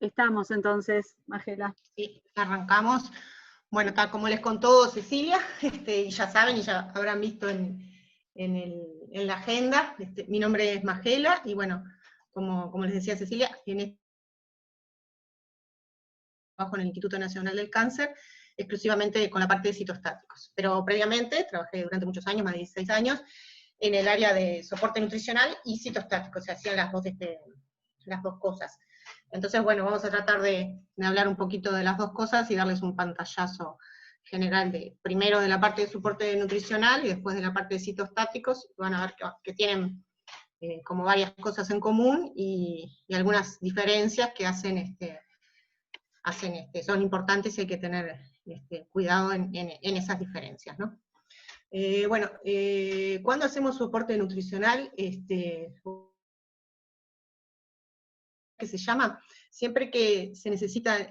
Estamos entonces, Magela. Sí, arrancamos. Bueno, tal como les contó Cecilia, y ya saben, y ya habrán visto en la agenda, mi nombre es Magela, y bueno, como les decía Cecilia, trabajo en el Instituto Nacional del Cáncer, exclusivamente con la parte de citostáticos. Pero previamente, trabajé durante muchos años, más de 16 años, en el área de soporte nutricional y citostáticos, se hacían las dos cosas. Entonces, bueno, vamos a tratar de hablar un poquito de las dos cosas y darles un pantallazo general primero de la parte de soporte nutricional y después de la parte de citostáticos. Van a ver que tienen como varias cosas en común y algunas diferencias que son importantes y hay que tener cuidado en esas diferencias, ¿no? Bueno, ¿cuándo hacemos soporte nutricional? Que se llama, siempre que se necesita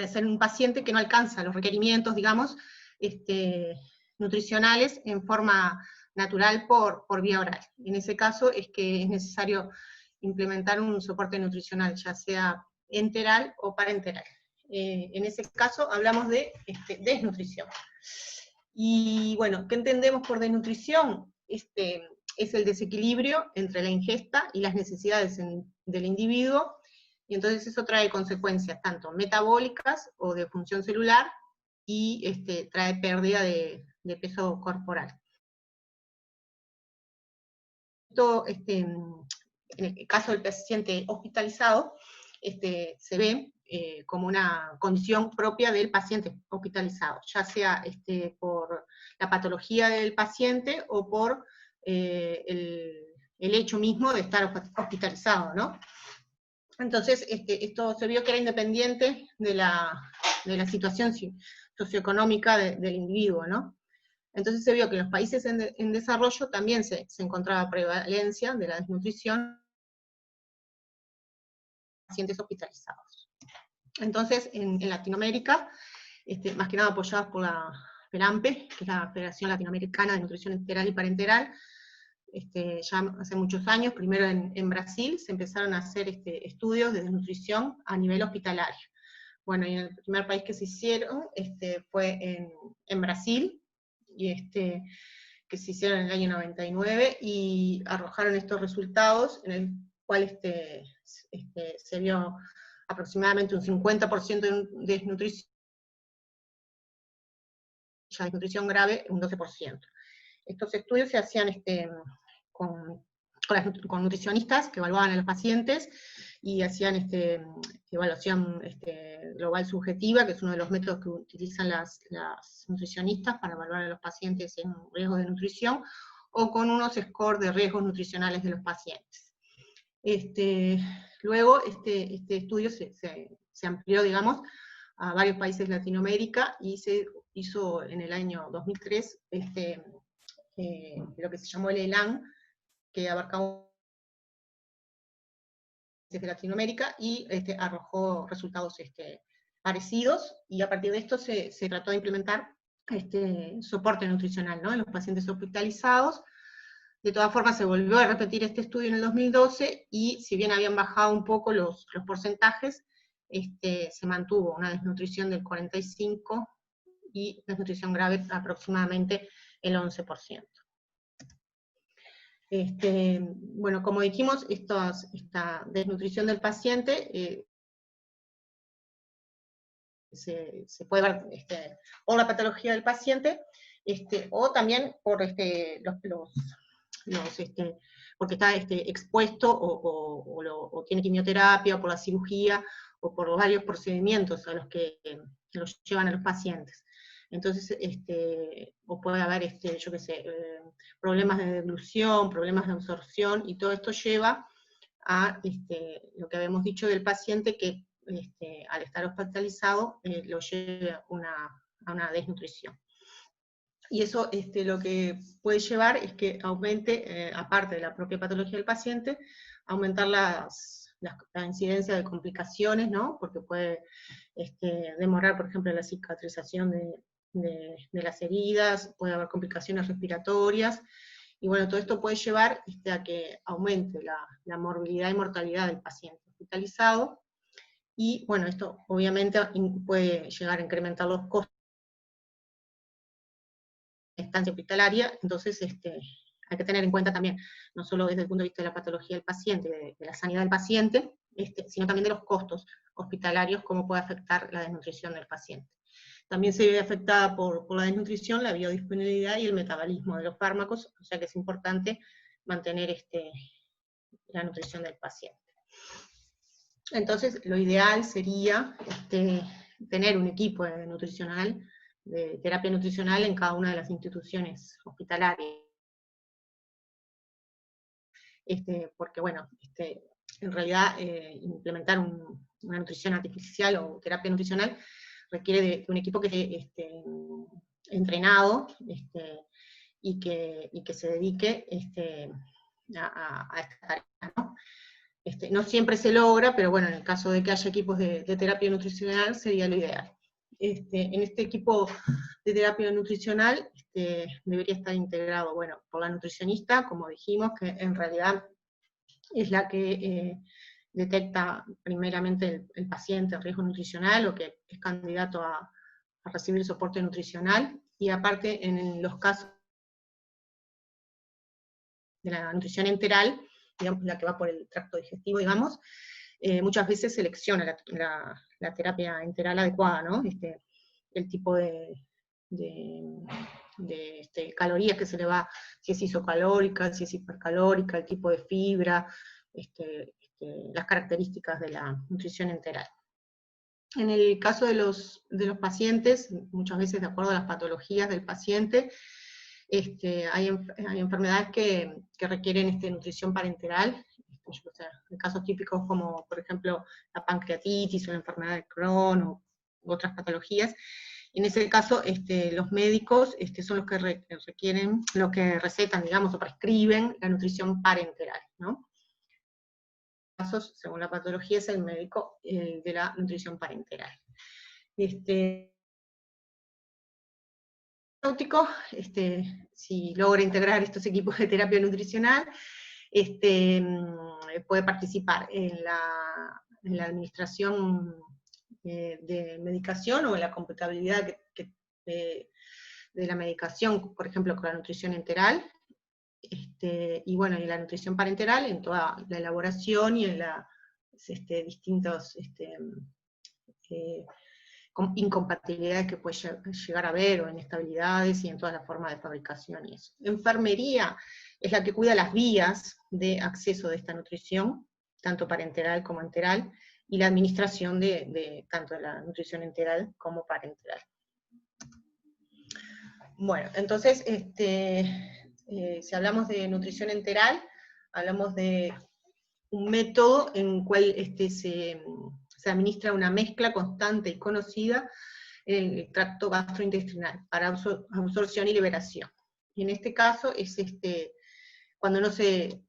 hacer un paciente que no alcanza los requerimientos, digamos, nutricionales en forma natural por vía oral. En ese caso es que es necesario implementar un soporte nutricional, ya sea enteral o parenteral. En ese caso hablamos de desnutrición. Y bueno, ¿qué entendemos por desnutrición? Es el desequilibrio entre la ingesta y las necesidades del individuo, y entonces eso trae consecuencias tanto metabólicas o de función celular, y trae pérdida de peso corporal. Esto, en el caso del paciente hospitalizado, se ve como una condición propia del paciente hospitalizado, ya sea por la patología del paciente o por el hecho mismo de estar hospitalizado, ¿no? Entonces, esto se vio que era independiente de la situación socioeconómica del individuo, ¿no? Entonces se vio que en los países en desarrollo también se encontraba prevalencia de la desnutrición en pacientes hospitalizados. Entonces, en Latinoamérica, más que nada apoyadas por la FENAMPE, que es la Federación Latinoamericana de Nutrición Enteral y Parenteral, ya hace muchos años, primero en Brasil, se empezaron a hacer estudios de desnutrición a nivel hospitalario. Bueno, y el primer país que se hicieron fue en Brasil, y que se hicieron en el año 99, y arrojaron estos resultados, en el cual se vio aproximadamente un 50% de desnutrición, ya desnutrición grave, un 12%. Estos estudios se hacían con nutricionistas que evaluaban a los pacientes, y hacían evaluación global subjetiva, que es uno de los métodos que utilizan las nutricionistas para evaluar a los pacientes en riesgo de nutrición, o con unos scores de riesgos nutricionales de los pacientes. Luego este estudio se amplió, digamos, a varios países de Latinoamérica, y se hizo en el año 2003 lo que se llamó el ELAN, que abarcaba desde Latinoamérica, y arrojó resultados parecidos, y a partir de esto se trató de implementar soporte nutricional, ¿no?, en los pacientes hospitalizados. De todas formas se volvió a repetir este estudio en el 2012, y si bien habían bajado un poco los porcentajes, se mantuvo una desnutrición del 45%, y desnutrición grave aproximadamente el 11%. Bueno, como dijimos, esta desnutrición del paciente se puede ver por la patología del paciente, o también por porque está expuesto, o tiene quimioterapia, o por la cirugía, o por los varios procedimientos a los que los llevan a los pacientes. Entonces, o puede haber, yo qué sé, problemas de deglución, problemas de absorción, y todo esto lleva a lo que habíamos dicho del paciente, que al estar hospitalizado lo lleva a una desnutrición. Y eso lo que puede llevar es que aumente, aparte de la propia patología del paciente, aumentar la incidencia de complicaciones, ¿no? Porque puede demorar, por ejemplo, la cicatrización de las heridas, puede haber complicaciones respiratorias, y bueno, todo esto puede llevar a que aumente la morbilidad y mortalidad del paciente hospitalizado, y bueno, esto obviamente puede llegar a incrementar los costos de estancia hospitalaria, entonces hay que tener en cuenta también, no solo desde el punto de vista de la patología del paciente, de la sanidad del paciente, sino también de los costos hospitalarios, cómo puede afectar la desnutrición del paciente. También se ve afectada por la desnutrición la biodisponibilidad y el metabolismo de los fármacos, o sea que es importante mantener la nutrición del paciente. Entonces, lo ideal sería tener un equipo nutricional, de terapia nutricional en cada una de las instituciones hospitalarias. Porque bueno, en realidad implementar una nutrición artificial o terapia nutricional requiere de un equipo que esté entrenado y que se dedique a esta tarea, ¿no? No siempre se logra, pero bueno, en el caso de que haya equipos de terapia nutricional sería lo ideal. En este equipo de terapia nutricional debería estar integrado, bueno, por la nutricionista, como dijimos, que en realidad es la que detecta primeramente el paciente el riesgo nutricional o que es candidato a recibir soporte nutricional, y aparte en los casos de la nutrición enteral, digamos, la que va por el tracto digestivo, digamos, muchas veces selecciona la terapia enteral adecuada, ¿no? El tipo de calorías que se le va, si es isocalórica, si es hipercalórica, el tipo de fibra, las características de la nutrición enteral. En el caso de los pacientes, muchas veces de acuerdo a las patologías del paciente, hay enfermedades que requieren nutrición parenteral, en casos típicos como, por ejemplo, la pancreatitis o la enfermedad de Crohn o otras patologías. En ese caso, los médicos son los que requieren, los que recetan, digamos, o prescriben la nutrición parenteral, ¿no? En casos, según la patología, es el médico de la nutrición parenteral. Si logra integrar estos equipos de terapia nutricional, puede participar en la administración de medicación o en la computabilidad de la medicación, por ejemplo, con la nutrición enteral, y bueno, y la nutrición parenteral en toda la elaboración y en las distintos incompatibilidades que puede llegar a haber, o inestabilidades, y en toda la forma de fabricación y eso. Enfermería es la que cuida las vías de acceso de esta nutrición, tanto parenteral como enteral, y la administración de tanto de la nutrición enteral como parenteral. Bueno, entonces, si hablamos de nutrición enteral, hablamos de un método en el cual se administra una mezcla constante y conocida en el tracto gastrointestinal para absorción y liberación. Y en este caso es cuando no se,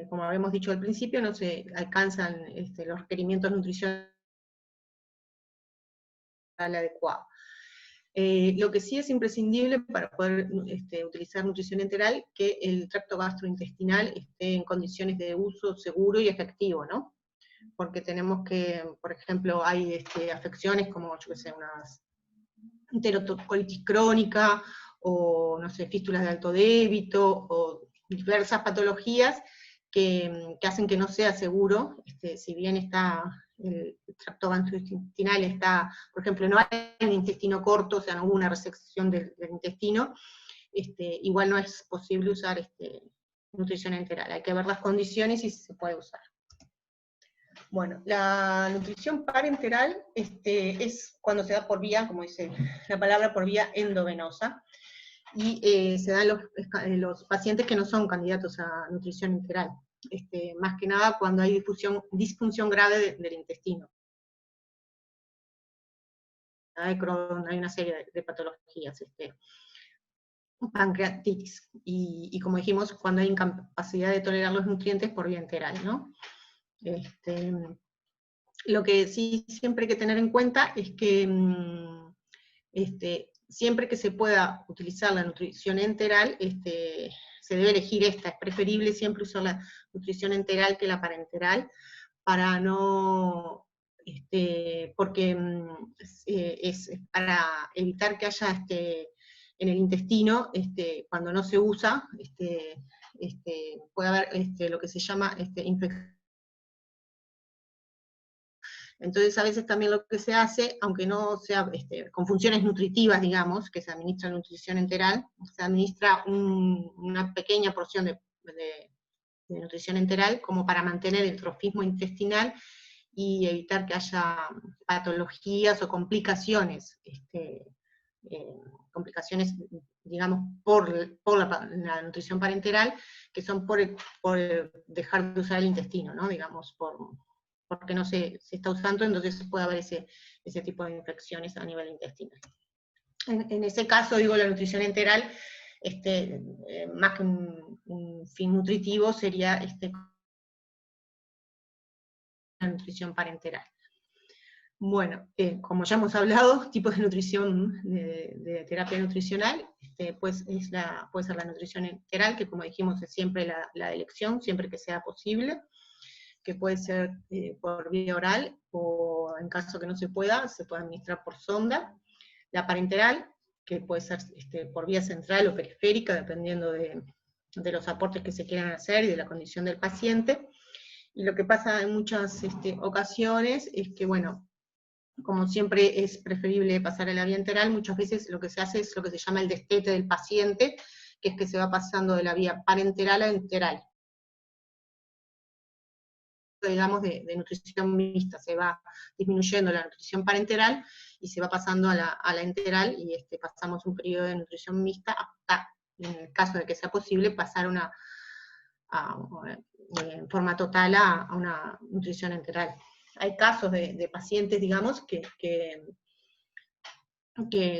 como habíamos dicho al principio, no se alcanzan los requerimientos nutricionales adecuados. Lo que sí es imprescindible para poder utilizar nutrición enteral, que el tracto gastrointestinal esté en condiciones de uso seguro y efectivo, ¿no? Porque tenemos que, por ejemplo, hay afecciones como, yo qué sé, una enterocolitis crónica, o, no sé, fístulas de alto débito, o diversas patologías que hacen que no sea seguro, si bien está el tracto gastrointestinal está, por ejemplo, no hay un intestino corto, o sea, no hubo una resección del intestino, igual no es posible usar nutrición enteral. Hay que ver las condiciones y si se puede usar. Bueno, la nutrición parenteral es cuando se da por vía, como dice la palabra, por vía endovenosa, y se dan los pacientes que no son candidatos a nutrición enteral, más que nada cuando hay disfunción grave del intestino. Hay una serie de patologías, pancreatitis, y como dijimos, cuando hay incapacidad de tolerar los nutrientes por vía enteral, ¿no? Lo que sí siempre hay que tener en cuenta es que siempre que se pueda utilizar la nutrición enteral, se debe elegir esta. Es preferible siempre usar la nutrición enteral que la parenteral, para no porque es para evitar que haya en el intestino, cuando no se usa, puede haber lo que se llama infección. Entonces a veces también lo que se hace, aunque no sea con funciones nutritivas, digamos, que se administra nutrición enteral, se administra una pequeña porción de nutrición enteral como para mantener el trofismo intestinal y evitar que haya patologías o complicaciones, complicaciones, digamos, por la nutrición parenteral, que son por dejar de usar el intestino, ¿no? Digamos, porque no se está usando, entonces puede haber ese tipo de infecciones a nivel intestinal. En ese caso, digo, la nutrición enteral, más que un fin nutritivo, sería la nutrición parenteral. Bueno, como ya hemos hablado, tipos de nutrición, de terapia nutricional, pues puede ser la nutrición enteral, que como dijimos es siempre la elección, siempre que sea posible, que puede ser por vía oral, o en caso que no se pueda, se puede administrar por sonda. La parenteral, que puede ser por vía central o periférica, dependiendo de los aportes que se quieran hacer y de la condición del paciente. Y lo que pasa en muchas ocasiones es que, bueno, como siempre es preferible pasar a la vía enteral, muchas veces lo que se hace es lo que se llama el destete del paciente, que es que se va pasando de la vía parenteral a enteral. Digamos, de nutrición mixta, se va disminuyendo la nutrición parenteral y se va pasando a la enteral, y pasamos un periodo de nutrición mixta hasta, en el caso de que sea posible, pasar en forma total a una nutrición enteral. Hay casos de pacientes, digamos, que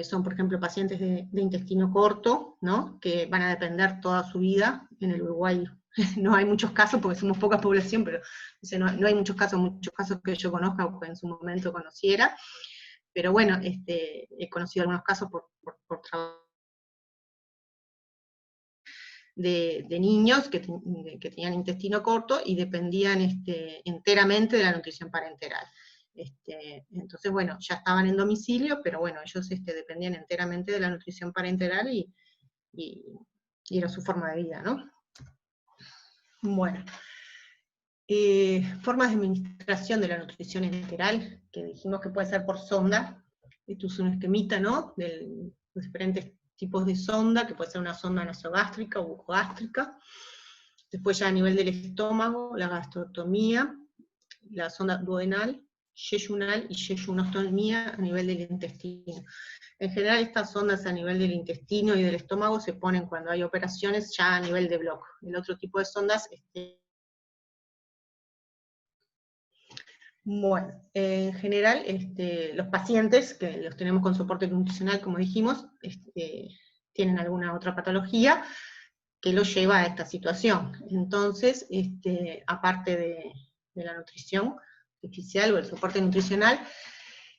son, por ejemplo, pacientes de intestino corto, ¿no? Que van a depender toda su vida. En el Uruguay no hay muchos casos, porque somos poca población, pero no hay muchos casos que yo conozca o que en su momento conociera. Pero bueno, he conocido algunos casos por trabajo de niños que tenían intestino corto y dependían enteramente de la nutrición parenteral. Entonces, bueno, ya estaban en domicilio, pero bueno, ellos dependían enteramente de la nutrición parenteral y era su forma de vida, ¿no? Bueno, formas de administración de la nutrición enteral, que dijimos que puede ser por sonda. Esto es un esquemita, ¿no? De los diferentes tipos de sonda, que puede ser una sonda nasogástrica o bucogástrica. Después ya a nivel del estómago, la gastrotomía, la sonda duodenal, yeyunal y yeyunostomía a nivel del intestino. En general estas sondas a nivel del intestino y del estómago se ponen cuando hay operaciones ya a nivel de bloque. El otro tipo de sondas bueno, en general, los pacientes, que los tenemos con soporte nutricional, como dijimos, tienen alguna otra patología que los lleva a esta situación. Entonces, aparte de la nutrición artificial o el soporte nutricional,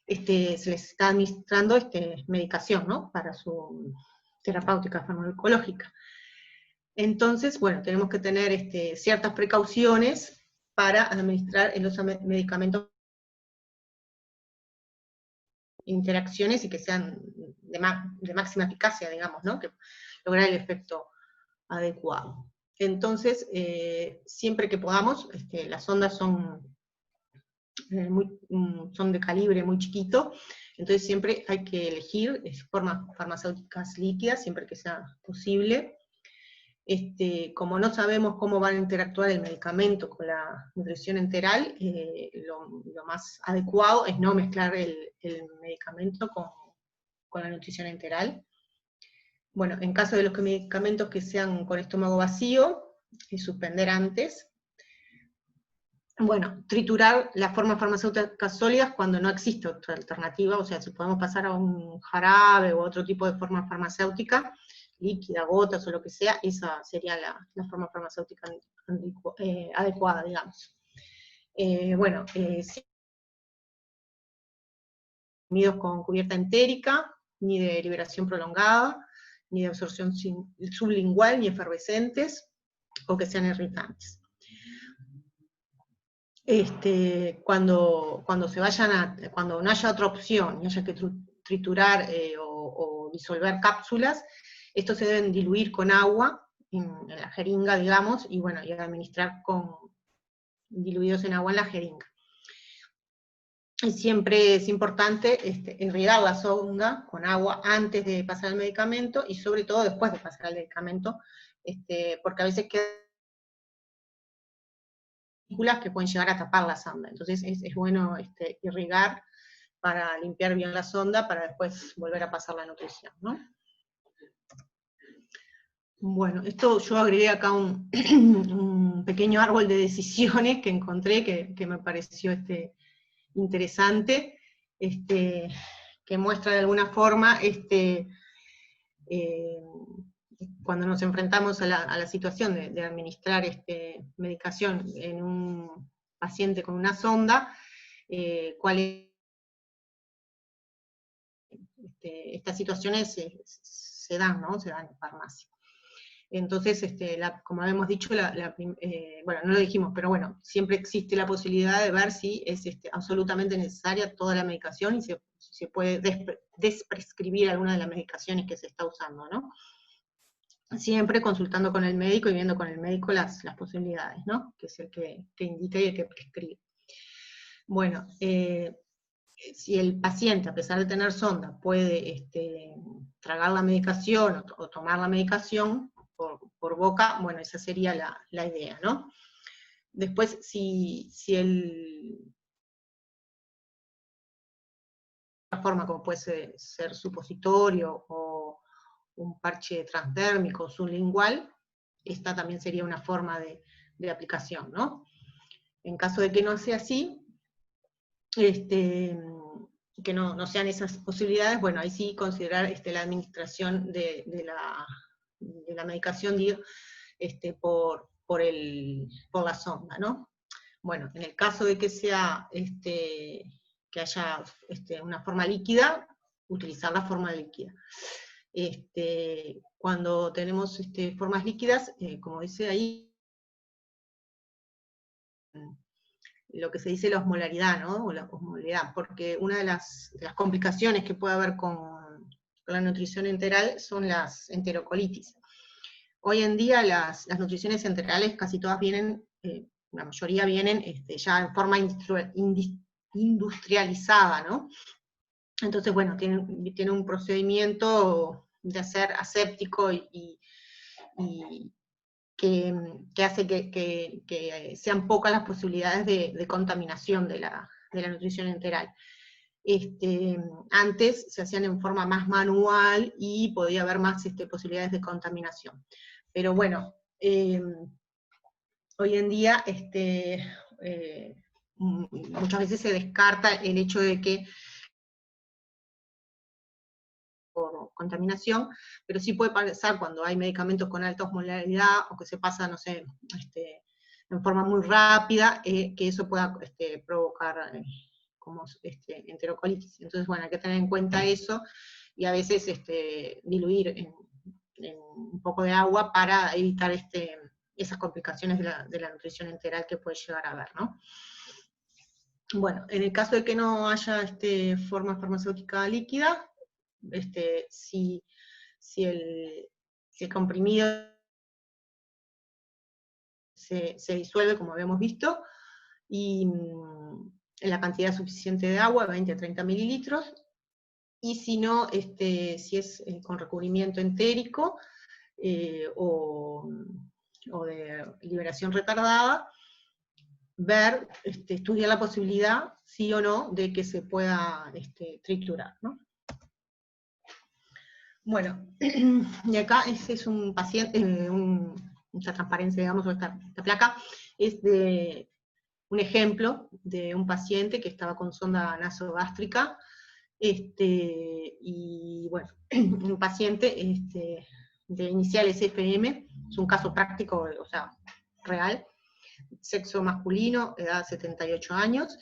se les está administrando medicación, ¿no? Para su terapéutica farmacológica. Entonces, bueno, tenemos que tener ciertas precauciones para administrar los medicamentos, interacciones y que sean de máxima eficacia, digamos, ¿no? Que lograr el efecto adecuado. Entonces, siempre que podamos, las ondas son de calibre muy chiquito, entonces siempre hay que elegir formas farmacéuticas líquidas, siempre que sea posible. Como no sabemos cómo van a interactuar el medicamento con la nutrición enteral, lo más adecuado es no mezclar el medicamento con la nutrición enteral. Bueno, en caso de los medicamentos que sean con estómago vacío, suspender antes. Bueno, triturar las formas farmacéuticas sólidas cuando no existe otra alternativa, o sea, si podemos pasar a un jarabe o otro tipo de forma farmacéutica, líquida, gotas o lo que sea, esa sería la forma farmacéutica adecuada, digamos. Bueno, comidos con cubierta entérica, ni de liberación prolongada, ni de absorción sublingual, ni efervescentes, o que sean irritantes. cuando no haya otra opción y haya que triturar o disolver cápsulas, estos se deben diluir con agua en la jeringa, digamos, y bueno, y administrar diluidos en agua en la jeringa. Y siempre es importante irrigar la sonda con agua antes de pasar el medicamento, y sobre todo después de pasar el medicamento, porque a veces quedan partículas que pueden llegar a tapar la sonda. Entonces es bueno irrigar para limpiar bien la sonda, para después volver a pasar la nutrición, ¿no? Bueno, esto yo agregué acá un pequeño árbol de decisiones que encontré, que me pareció interesante, que muestra de alguna forma, cuando nos enfrentamos a la situación de administrar medicación en un paciente con una sonda, cuáles estas situaciones se dan, ¿no? Se dan en farmacia. Entonces, como habíamos dicho, bueno, no lo dijimos, pero bueno, siempre existe la posibilidad de ver si es absolutamente necesaria toda la medicación y se puede desprescribir alguna de las medicaciones que se está usando, ¿no? Siempre consultando con el médico y viendo con el médico las posibilidades, ¿no? Que es el que indica y el que prescribe. Bueno, si el paciente, a pesar de tener sonda, puede tragar la medicación o tomar la medicación por boca, bueno, esa sería la idea, ¿no? Después, si la forma como puede ser supositorio o un parche transdérmico, sublingual, esta también sería una forma de aplicación, ¿no? En caso de que no sea así, que no sean esas posibilidades, bueno, ahí sí considerar la administración de la medicación por la sonda, ¿no? Bueno, en el caso de que sea, que haya una forma líquida, utilizar la forma líquida. Cuando tenemos formas líquidas, como dice ahí, lo que se dice la osmolaridad, ¿no? O la osmolaridad, porque una de las complicaciones que puede haber con la nutrición enteral son las enterocolitis. Hoy en día las nutriciones enterales casi todas vienen, la mayoría vienen ya en forma industrializada, ¿no? Entonces, bueno, tiene un procedimiento de hacer aséptico y que hace que sean pocas las posibilidades de contaminación de la nutrición enteral. Antes se hacían en forma más manual y podía haber más posibilidades de contaminación. Pero bueno, hoy en día muchas veces se descarta el hecho de que por contaminación, pero sí puede pasar cuando hay medicamentos con alta osmolaridad o que se pasa, no sé, en forma muy rápida, que eso pueda provocar como enterocolitis. Entonces, bueno, hay que tener en cuenta eso y a veces diluir en un poco de agua para evitar esas complicaciones de la nutrición enteral que puede llegar a haber, ¿no? Bueno, en el caso de que no haya forma farmacéutica líquida, si el comprimido se disuelve, como habíamos visto, y en la cantidad suficiente de agua, 20 a 30 mililitros, y si no, si es con recubrimiento entérico o de liberación retardada, estudiar la posibilidad, sí o no, de que se pueda triturar, ¿no? Bueno, y acá este es un paciente, esta transparencia, digamos, esta placa, es de un ejemplo de un paciente que estaba con sonda nasogástrica, y bueno, un paciente de iniciales FM, es un caso práctico, o sea, real, sexo masculino, edad 78 años,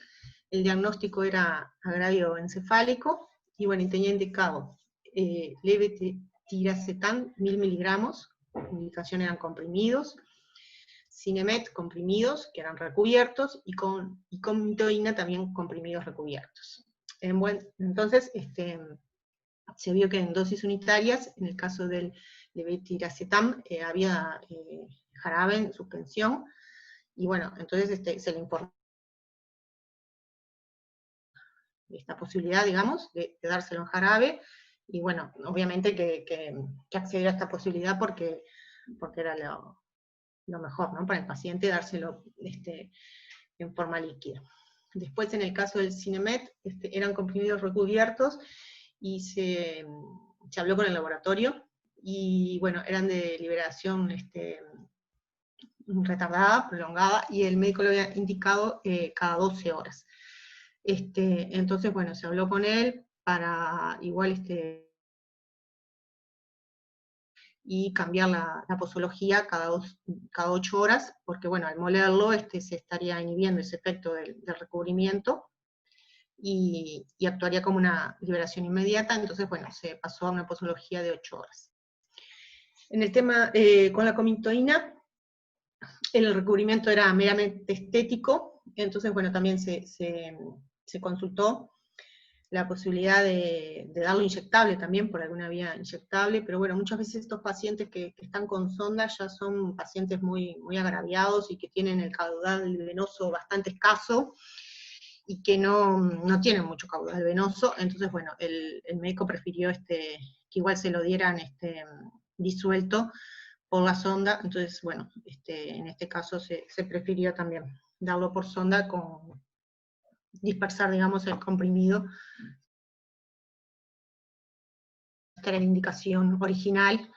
el diagnóstico era agravio encefálico, y bueno, y tenía indicado levetiracetam 1000 miligramos, indicación eran comprimidos, Sinemet comprimidos, que eran recubiertos, y con mitoína también comprimidos recubiertos. Entonces, se vio que en dosis unitarias, en el caso del levetiracetam, había jarabe en suspensión, y bueno, entonces se le informó esta posibilidad, digamos, de dárselo en jarabe, y bueno, obviamente que accedió a esta posibilidad porque era lo mejor, ¿no? Para el paciente dárselo en forma líquida. Después, en el caso del Sinemet, eran comprimidos recubiertos, y se habló con el laboratorio, y bueno, eran de liberación retardada, prolongada, y el médico lo había indicado cada 12 horas. Entonces, bueno, se habló con él para igual y cambiar la posología cada 8 horas, porque bueno, al molerlo se estaría inhibiendo ese efecto del recubrimiento, y actuaría como una liberación inmediata. Entonces bueno, se pasó a una posología de 8 horas. En el tema con la comitoína, el recubrimiento era meramente estético, entonces bueno, también se consultó la posibilidad de darlo inyectable también, por alguna vía inyectable, pero bueno, muchas veces estos pacientes que están con sonda ya son pacientes muy, muy agraviados, y que tienen el caudal venoso bastante escaso, y que no tienen mucho caudal venoso. Entonces bueno, el médico prefirió que igual se lo dieran disuelto por la sonda. Entonces bueno, en este caso se prefirió también darlo por sonda, con dispersar, digamos, el comprimido. Esta era la indicación original.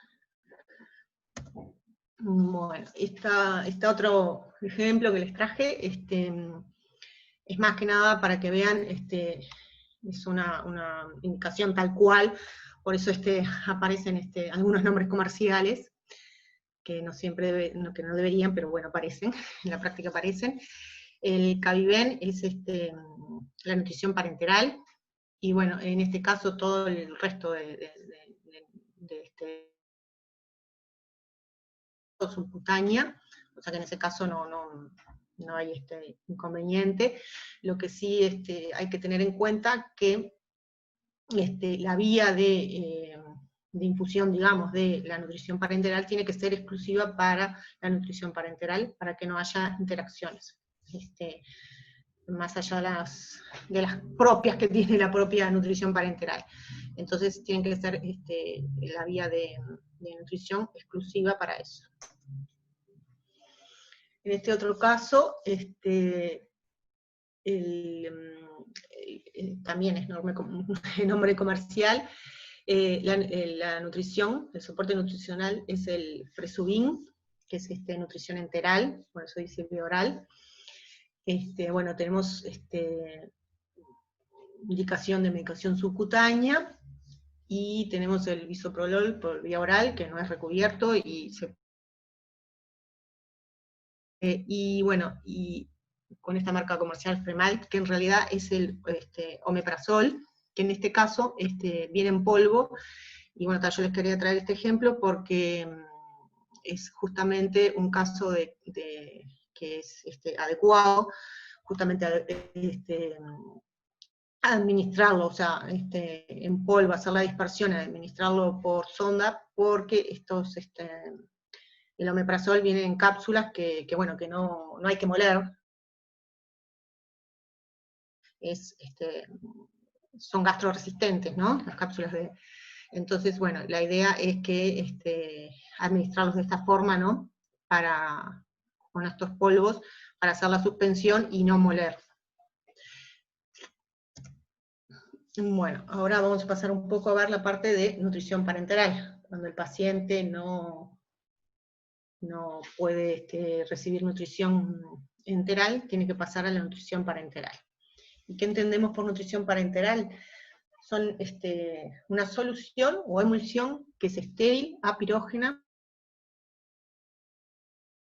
Bueno, este otro ejemplo que les traje, es más que nada para que vean, es una indicación tal cual, por eso aparecen algunos nombres comerciales, que no siempre que no deberían, pero bueno, aparecen, en la práctica aparecen. El Caviven es la nutrición parenteral, y bueno, en este caso todo el resto de subcutánea, o sea que en ese caso no hay inconveniente. Lo que sí hay que tener en cuenta que la vía de infusión, digamos, de la nutrición parenteral tiene que ser exclusiva para la nutrición parenteral, para que no haya interacciones, más allá de las propias que tiene la propia nutrición parenteral. Entonces tiene que ser la vía de nutrición exclusiva para eso. En este otro caso, también es nombre comercial, la nutrición, el soporte nutricional es el Fresubin, que es nutrición enteral, por eso dice bioral. Bueno, tenemos indicación de medicación subcutánea, y tenemos el bisoprolol por vía oral, que no es recubierto, y bueno, y con esta marca comercial Fremalt, que en realidad es el omeprazol, que en este caso viene en polvo. Y bueno, yo les quería traer este ejemplo porque es justamente un caso que es adecuado, justamente administrarlo, o sea, en polvo, hacer la dispersión, administrarlo por sonda, porque el omeprazol viene en cápsulas que bueno, que no hay que moler. Son gastroresistentes, ¿no? Las cápsulas Entonces, bueno, la idea es que administrarlos de esta forma, ¿no? Con estos polvos, para hacer la suspensión y no moler. Bueno, ahora vamos a pasar un poco a ver la parte de nutrición parenteral, cuando el paciente no puede recibir nutrición enteral, tiene que pasar a la nutrición parenteral. ¿Y qué entendemos por nutrición parenteral? Son una solución o emulsión que es estéril, apirógena,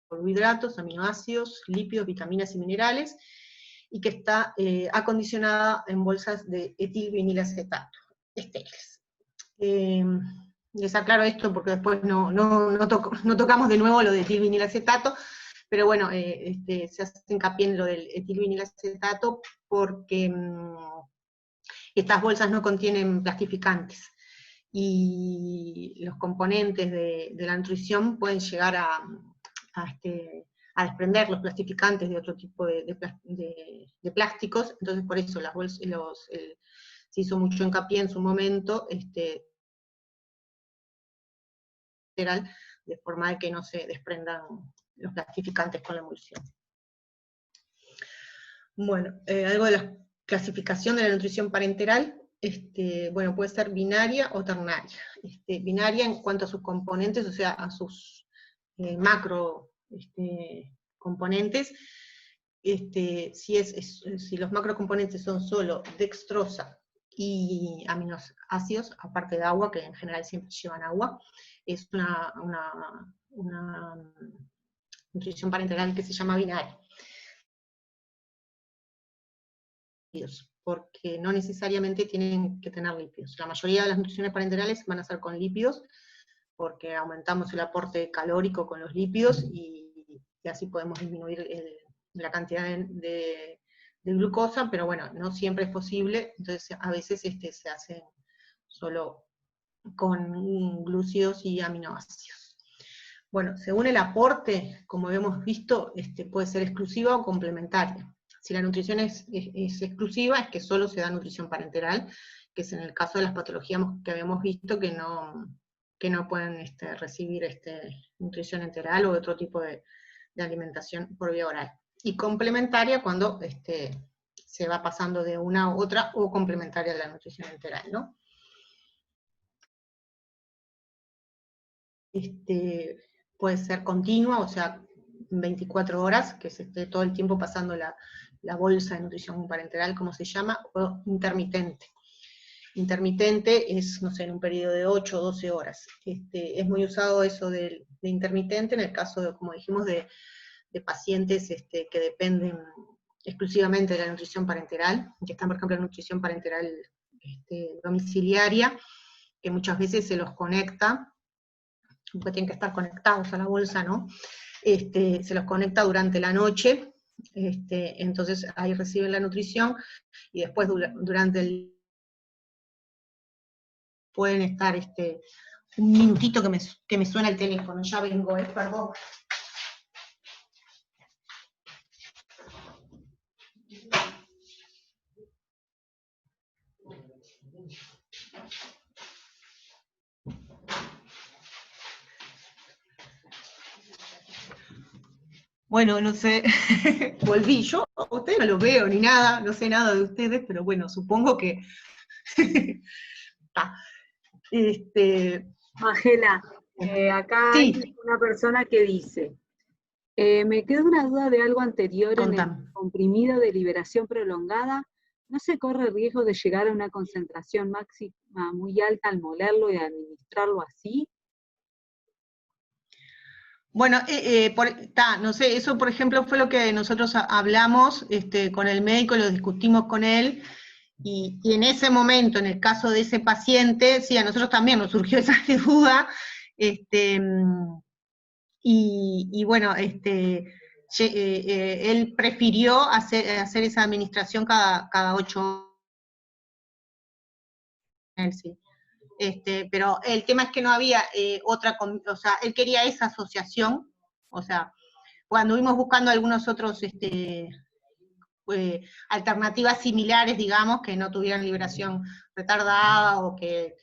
carbohidratos, aminoácidos, lípidos, vitaminas y minerales, y que está acondicionada en bolsas de etilvinilacetato, estériles. Les aclaro esto porque después no tocamos de nuevo lo de etilvinilacetato, pero bueno, se hace hincapié en lo del etilvinilacetato porque estas bolsas no contienen plastificantes, y los componentes de la nutrición pueden llegar a desprender los plastificantes de otro tipo de plásticos. Entonces por eso las bolsas, se hizo mucho hincapié en su momento, de forma de que no se desprendan los plastificantes con la emulsión. Bueno, algo de la clasificación de la nutrición parenteral, bueno, puede ser binaria o ternaria. Binaria en cuanto a sus componentes, o sea, a sus macro componentes. Si los macrocomponentes son solo dextrosa y aminoácidos, aparte de agua, que en general siempre llevan agua, es una nutrición parenteral que se llama binaria. Porque no necesariamente tienen que tener lípidos. La mayoría de las nutriciones parenterales van a ser con lípidos, porque aumentamos el aporte calórico con los lípidos, y así podemos disminuir la cantidad de glucosa, pero bueno, no siempre es posible, entonces a veces se hacen solo con glúcidos y aminoácidos. Bueno, según el aporte, como hemos visto, puede ser exclusiva o complementaria. Si la nutrición es exclusiva, es que solo se da nutrición parenteral, que es en el caso de las patologías que habíamos visto que no pueden recibir nutrición enteral o otro tipo de alimentación por vía oral. Y complementaria cuando se va pasando de una a otra, o complementaria a la nutrición enteral, ¿no? Puede ser continua, o sea, 24 horas, que se esté todo el tiempo pasando la bolsa de nutrición parenteral, como se llama, o intermitente. Intermitente es, no sé, en un periodo de 8 o 12 horas. Es muy usado eso de intermitente en el caso, como dijimos, de pacientes que dependen exclusivamente de la nutrición parenteral, que están, por ejemplo, en nutrición parenteral domiciliaria, que muchas veces se los conecta, porque tienen que estar conectados a la bolsa, ¿no? Se los conecta durante la noche, entonces ahí reciben la nutrición, y después durante el pueden estar, un minutito que me suena el teléfono, ya vengo, perdón. Bueno, no sé, volví yo, a ustedes no los veo ni nada, no sé nada de ustedes, pero bueno, supongo que... Magela, acá Sí, hay una persona que dice, me queda una duda de algo anterior en el contame. comprimido de liberación prolongada. ¿No se corre riesgo de llegar a una concentración máxima muy alta al molerlo y administrarlo así? Bueno, no sé, eso por ejemplo fue lo que nosotros hablamos con el médico, lo discutimos con él, y en ese momento, en el caso de ese paciente, sí, a nosotros también nos surgió esa duda, y bueno, él prefirió hacer esa administración cada 8 horas, sí. Pero el tema es que no había otra, o sea, él quería esa asociación, o sea, cuando fuimos buscando algunos otros alternativas similares, digamos, que no tuvieran liberación retardada o que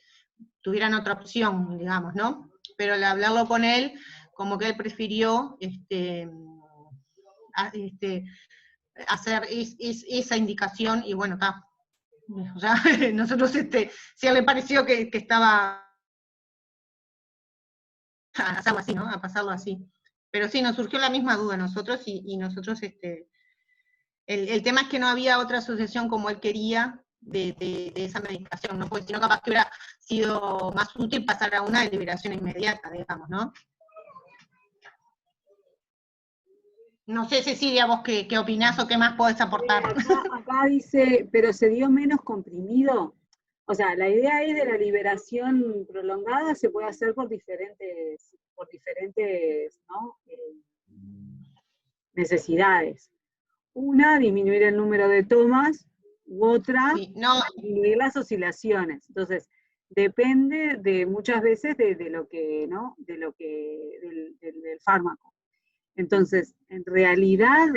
tuvieran otra opción, digamos, ¿no? Pero al hablarlo con él, como que él prefirió hacer esa indicación, y bueno, está. O sea, nosotros, si a él le pareció que estaba a hacerlo así, ¿no? A pasarlo así. Pero sí, nos surgió la misma duda a nosotros, y nosotros, el tema es que no había otra asociación como él quería de esa medicación, ¿no? Porque si no, capaz que hubiera sido más útil pasar a una de liberación inmediata, digamos, ¿no? No sé, Cecilia, vos qué opinás o qué más podés aportar. Acá dice, pero se dio menos comprimido. O sea, la idea es de la liberación prolongada, se puede hacer por diferentes, ¿no? necesidades. Una, disminuir el número de tomas, u otra, Sí, no, disminuir las oscilaciones. Entonces, depende de muchas veces de lo que, ¿no? Del fármaco. Entonces, en realidad,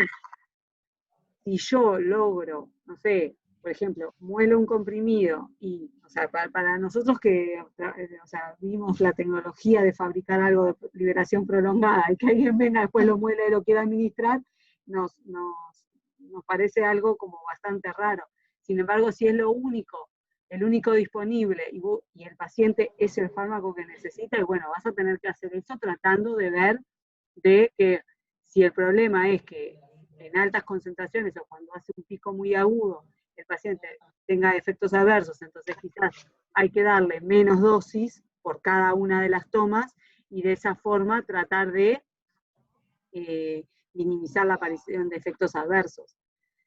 si yo logro, no sé, por ejemplo, muelo un comprimido y, o sea, para nosotros que, o sea, vimos la tecnología de fabricar algo de liberación prolongada y que alguien venga después lo muela y lo quiera administrar, nos parece algo como bastante raro. Sin embargo, si es lo único, el único disponible y el paciente es el fármaco que necesita, y bueno, vas a tener que hacer eso tratando de ver de que si el problema es que en altas concentraciones o cuando hace un pico muy agudo, el paciente tenga efectos adversos, entonces quizás hay que darle menos dosis por cada una de las tomas y de esa forma tratar de minimizar la aparición de efectos adversos.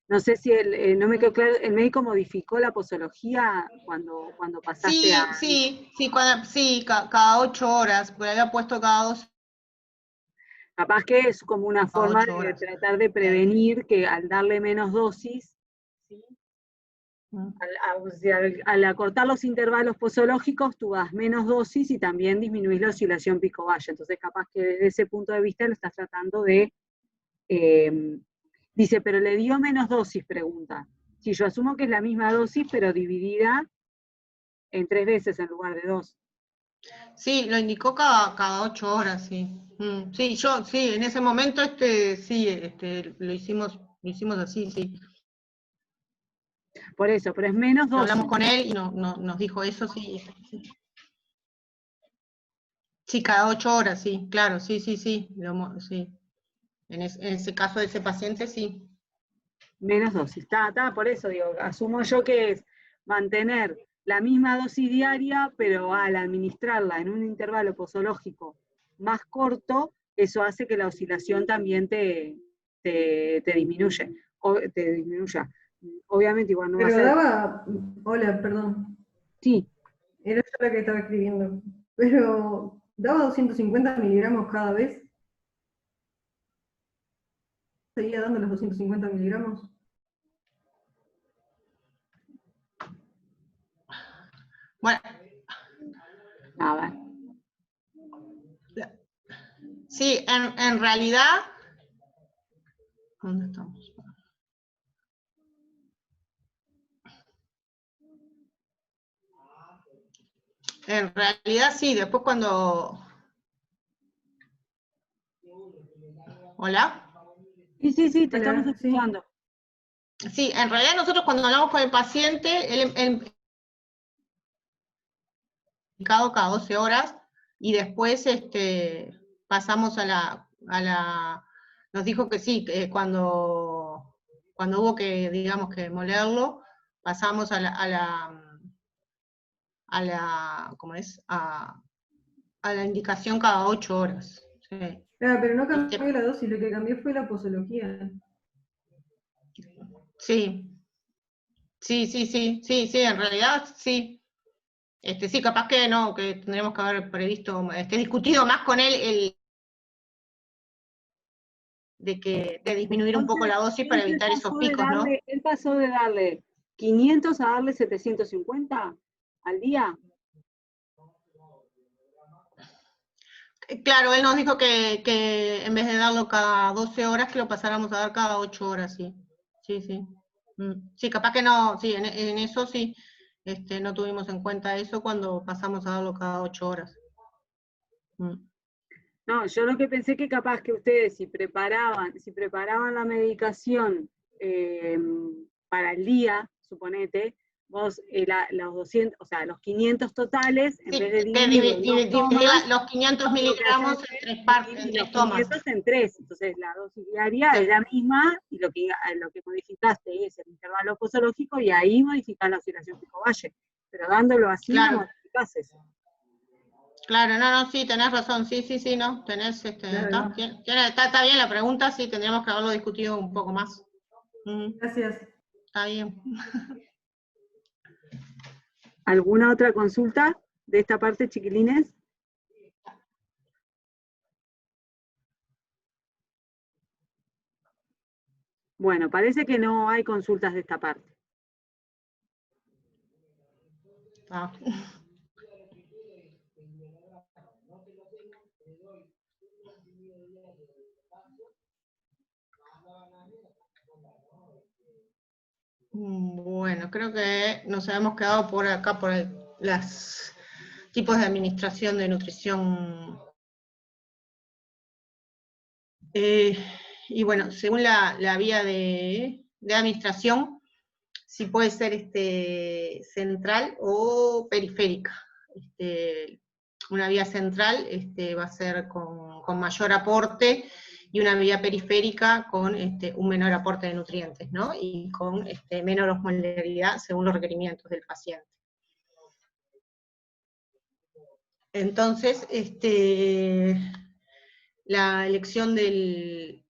No sé si no me quedó claro, ¿el médico modificó la posología cuando pasaste a...? Sí, cada 8 horas, porque había puesto cada 2, Capaz que es como una cada forma 8 de horas. tratar de prevenir que al darle menos dosis, ¿sí? Al acortar los intervalos posológicos, tú das menos dosis y también disminuís la oscilación pico-valle. Entonces, capaz que desde ese punto de vista lo estás tratando de... dice, pero le dio menos dosis, pregunta. Si yo asumo que es la misma dosis, pero dividida en 3 veces en lugar de 2. Sí, lo indicó cada 8 horas, sí. Sí, en ese momento, lo hicimos así, sí. Por eso, pero es menos Lo dosis. hablamos con él y nos dijo eso, sí. Sí, cada 8 horas, sí, claro, sí. Sí. En ese caso de ese paciente, sí. Menos dosis. Está, por eso digo, asumo yo que es mantener la misma dosis diaria, pero al administrarla en un intervalo posológico más corto, eso hace que la oscilación también te disminuya. Obviamente igual no va a Pero ser... daba, hola, perdón, Sí, era yo la que estaba escribiendo, pero daba 250 miligramos cada vez. ¿Seguía dando los 250 miligramos? Bueno, a ver. sí, en realidad, ¿dónde estamos? En realidad sí, después cuando... ¿Hola? Sí, te estamos Hola, sí. escuchando. Sí, en realidad nosotros cuando hablamos con el paciente, él cada 12 horas, y después pasamos nos dijo que sí, que cuando hubo que, digamos, que molerlo, pasamos ¿cómo es? A la indicación cada 8 horas. Sí. Claro, pero no cambió la dosis, lo que cambió fue la posología. Sí, en realidad sí. Sí, capaz que no, que tendríamos que haber previsto, discutido más con él de disminuir un poco la dosis para evitar esos picos, ¿no? Él pasó de darle 500 a darle 750 al día. Claro, él nos dijo que en vez de darlo cada 12 horas, que lo pasáramos a dar cada 8 horas, sí. Sí. Sí, capaz que no, sí, en eso sí, no tuvimos en cuenta eso cuando pasamos a darlo cada 8 horas. No, yo lo que pensé que capaz que ustedes si preparaban la medicación para el día, suponete, vos los 200, o sea, los 500 totales, en Sí, vez de que dividirlo en 2 tomas, los 500 miligramos en 3 partes, en 3 los tomas. 500 en 3. Entonces la dosis diaria Sí. es la misma y lo que modificaste es el intervalo posológico y ahí modificás la oscilación pico-valle. Pero dándolo así Claro. no modificás eso. Claro, no, sí, tenés razón, sí, no, tenés, Claro. está bien la pregunta, sí, tendríamos que haberlo discutido un poco más. Gracias. Está bien. ¿Alguna otra consulta de esta parte, chiquilines? Bueno, parece que no hay consultas de esta parte. Ah. Bueno, creo que nos habíamos quedado por acá por los tipos de administración de nutrición. Y bueno, según la vía de administración, sí puede ser central o periférica. Una vía central va a ser con mayor aporte, y una vía periférica con un menor aporte de nutrientes, ¿no? Y con menor osmolaridad según los requerimientos del paciente. Entonces, la elección del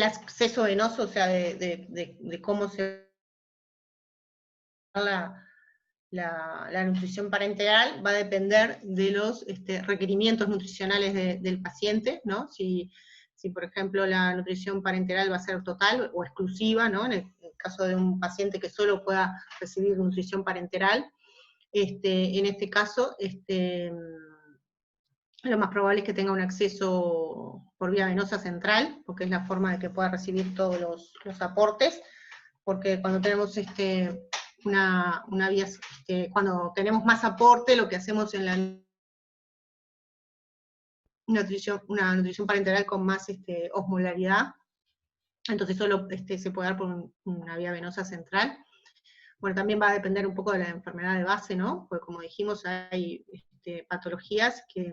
acceso venoso, o sea, de cómo se la nutrición parenteral, va a depender de los requerimientos nutricionales del paciente, ¿no? Si, por ejemplo, la nutrición parenteral va a ser total o exclusiva, ¿no? En el caso de un paciente que solo pueda recibir nutrición parenteral, en este caso, lo más probable es que tenga un acceso por vía venosa central, porque es la forma de que pueda recibir todos los aportes, porque cuando tenemos una vía, cuando tenemos más aporte, lo que hacemos en la una nutrición parenteral con más osmolaridad, entonces solo se puede dar por una vía venosa central. Bueno, también va a depender un poco de la enfermedad de base, ¿no? Porque como dijimos, hay patologías que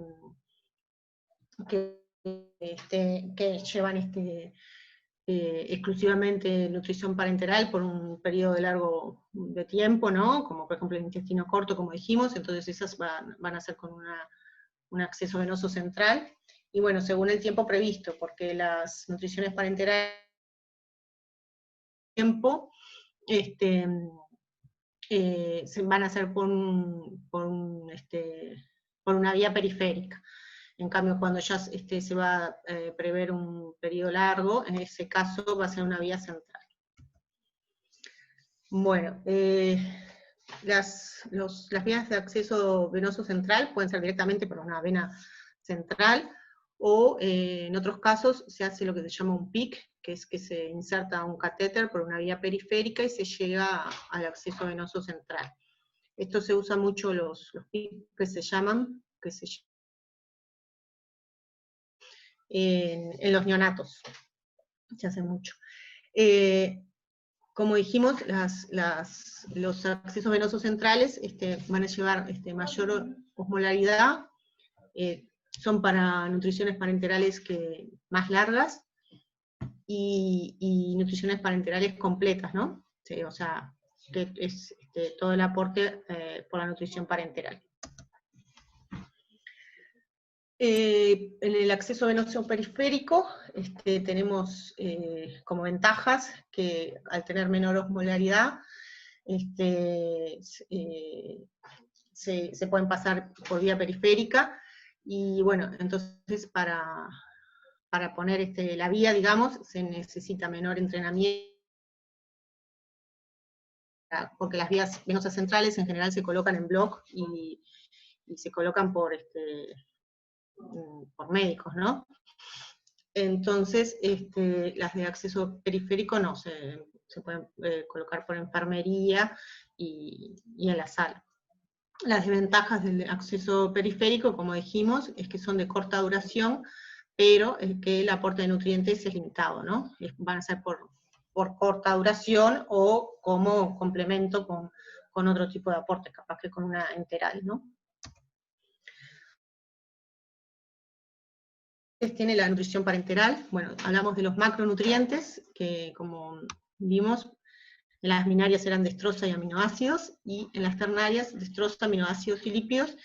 llevan exclusivamente nutrición parenteral por un periodo largo de tiempo, ¿no? Como por ejemplo el intestino corto, como dijimos, entonces esas van a ser con un acceso venoso central, y bueno, según el tiempo previsto, porque las nutriciones parenterales tiempo se van a hacer por una vía periférica. En cambio, cuando ya se va a prever un periodo largo, en ese caso va a ser una vía central. Bueno, las vías de acceso venoso central pueden ser directamente por una vena central, o en otros casos se hace lo que se llama un PIC, que es que se inserta un catéter por una vía periférica y se llega al acceso venoso central. Esto se usa mucho los PIC que se llaman, en los neonatos, se hace mucho. Como dijimos, los accesos venosos centrales van a llevar mayor osmolaridad, son para nutriciones parenterales más largas, y nutriciones parenterales completas, ¿no? Sí, o sea, que es todo el aporte por la nutrición parenteral. En el acceso venoso periférico tenemos como ventajas que al tener menor osmolaridad se pueden pasar por vía periférica, y bueno, entonces para poner la vía, digamos, se necesita menor entrenamiento, porque las vías venosas centrales en general se colocan en bloc y se colocan por médicos, ¿no? Entonces, las de acceso periférico no, se pueden colocar por enfermería y en la sala. Las desventajas del acceso periférico, como dijimos, es que son de corta duración, pero que el aporte de nutrientes es limitado, ¿no? Van a ser por corta duración o como complemento con otro tipo de aporte, capaz que con una enteral, ¿no? Tiene la nutrición parenteral. Bueno, hablamos de los macronutrientes, que como vimos, en las binarias eran dextrosa y aminoácidos, y en las ternarias dextrosa, aminoácidos y lípidos,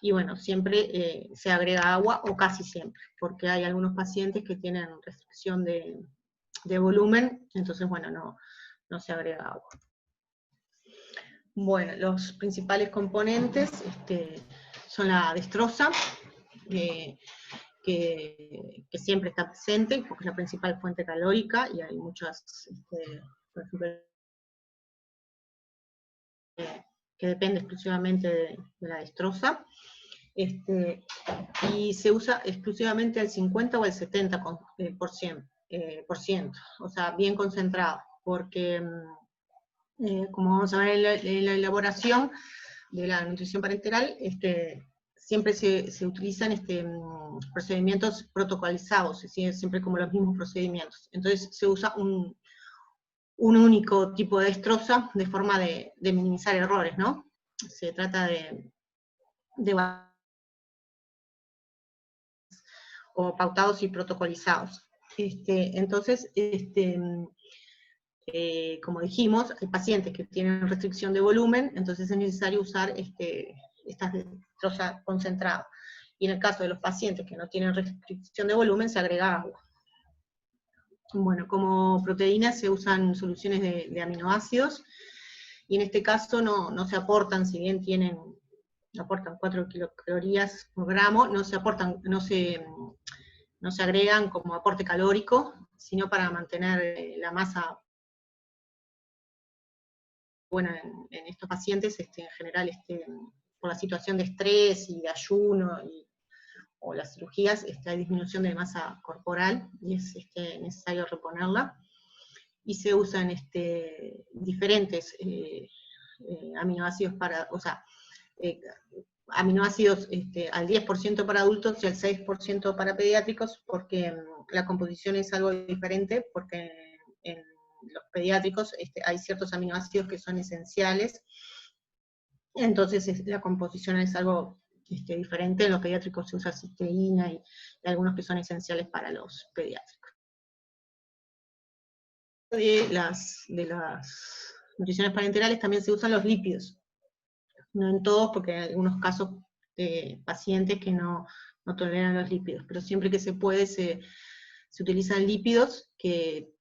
y bueno, siempre se agrega agua, o casi siempre, porque hay algunos pacientes que tienen restricción de volumen, entonces bueno, no se agrega agua. Bueno, los principales componentes son la dextrosa, que que siempre está presente, porque es la principal fuente calórica, y hay muchas, por ejemplo, que depende exclusivamente de la destroza, y se usa exclusivamente al 50 o al 70%, o sea, bien concentrado, porque como vamos a ver en la elaboración de la nutrición parenteral, siempre se utilizan procedimientos protocolizados, es decir, siempre como los mismos procedimientos. Entonces se usa un único tipo de destroza de forma de minimizar errores, ¿no? Se trata de o pautados y protocolizados. Entonces, como dijimos, hay pacientes que tienen restricción de volumen, entonces es necesario usar esta destroza concentrada. Y en el caso de los pacientes que no tienen restricción de volumen, se agrega agua. Bueno, como proteínas se usan soluciones de aminoácidos, y en este caso no se aportan, si bien aportan 4 kilocalorías por gramo, no se agregan como aporte calórico, sino para mantener la masa buena en estos pacientes, en general por la situación de estrés y de ayuno o las cirugías, hay disminución de masa corporal y es necesario reponerla. Y se usan diferentes aminoácidos aminoácidos al 10% para adultos y al 6% para pediátricos, porque la composición es algo diferente, porque en los pediátricos hay ciertos aminoácidos que son esenciales, entonces la composición es algo diferente. En los pediátricos se usa cisteína y algunos que son esenciales para los pediátricos. De las nutriciones parenterales también se usan los lípidos. No en todos, porque hay algunos casos de pacientes que no toleran los lípidos, pero siempre que se puede se utilizan lípidos que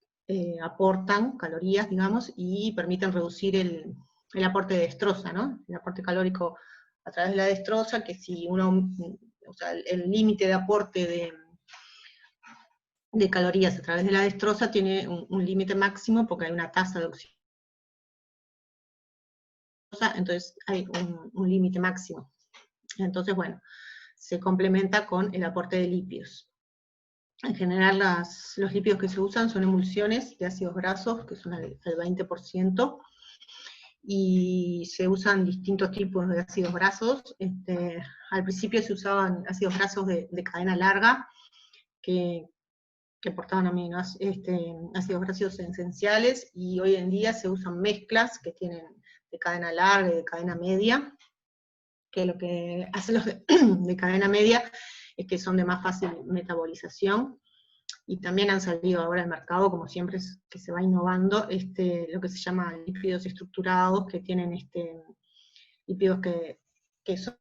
aportan calorías, digamos, y permiten reducir el aporte de destroza, ¿no? El aporte calórico a través de la destroza, que si el límite de aporte de calorías a través de la destroza tiene un límite máximo, porque hay una tasa de oxidación, entonces hay un límite máximo. Entonces, bueno, se complementa con el aporte de lípidos. En general, los lípidos que se usan son emulsiones de ácidos grasos, que son el 20%, y se usan distintos tipos de ácidos grasos. Al principio se usaban ácidos grasos de cadena larga, que aportaban ácidos grasos esenciales, y hoy en día se usan mezclas que tienen de cadena larga y de cadena media, que lo que hacen los de cadena media es que son de más fácil metabolización, y también han salido ahora al mercado, como siempre que se va innovando, lo que se llama lípidos estructurados, que tienen lípidos que son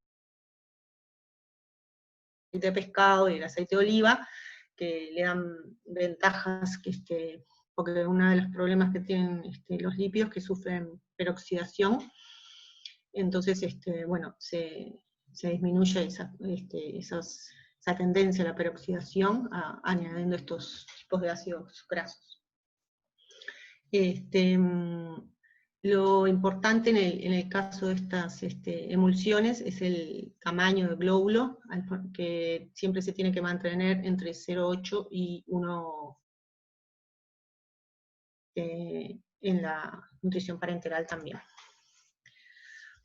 de pescado y el aceite de oliva, que le dan ventajas, porque uno de los problemas que tienen los lípidos que sufren peroxidación, entonces bueno, se disminuye esa tendencia a la peroxidación añadiendo estos tipos de ácidos grasos. Lo importante en el caso de estas emulsiones es el tamaño del glóbulo, que siempre se tiene que mantener entre 0,8 y 1 en la nutrición parenteral también.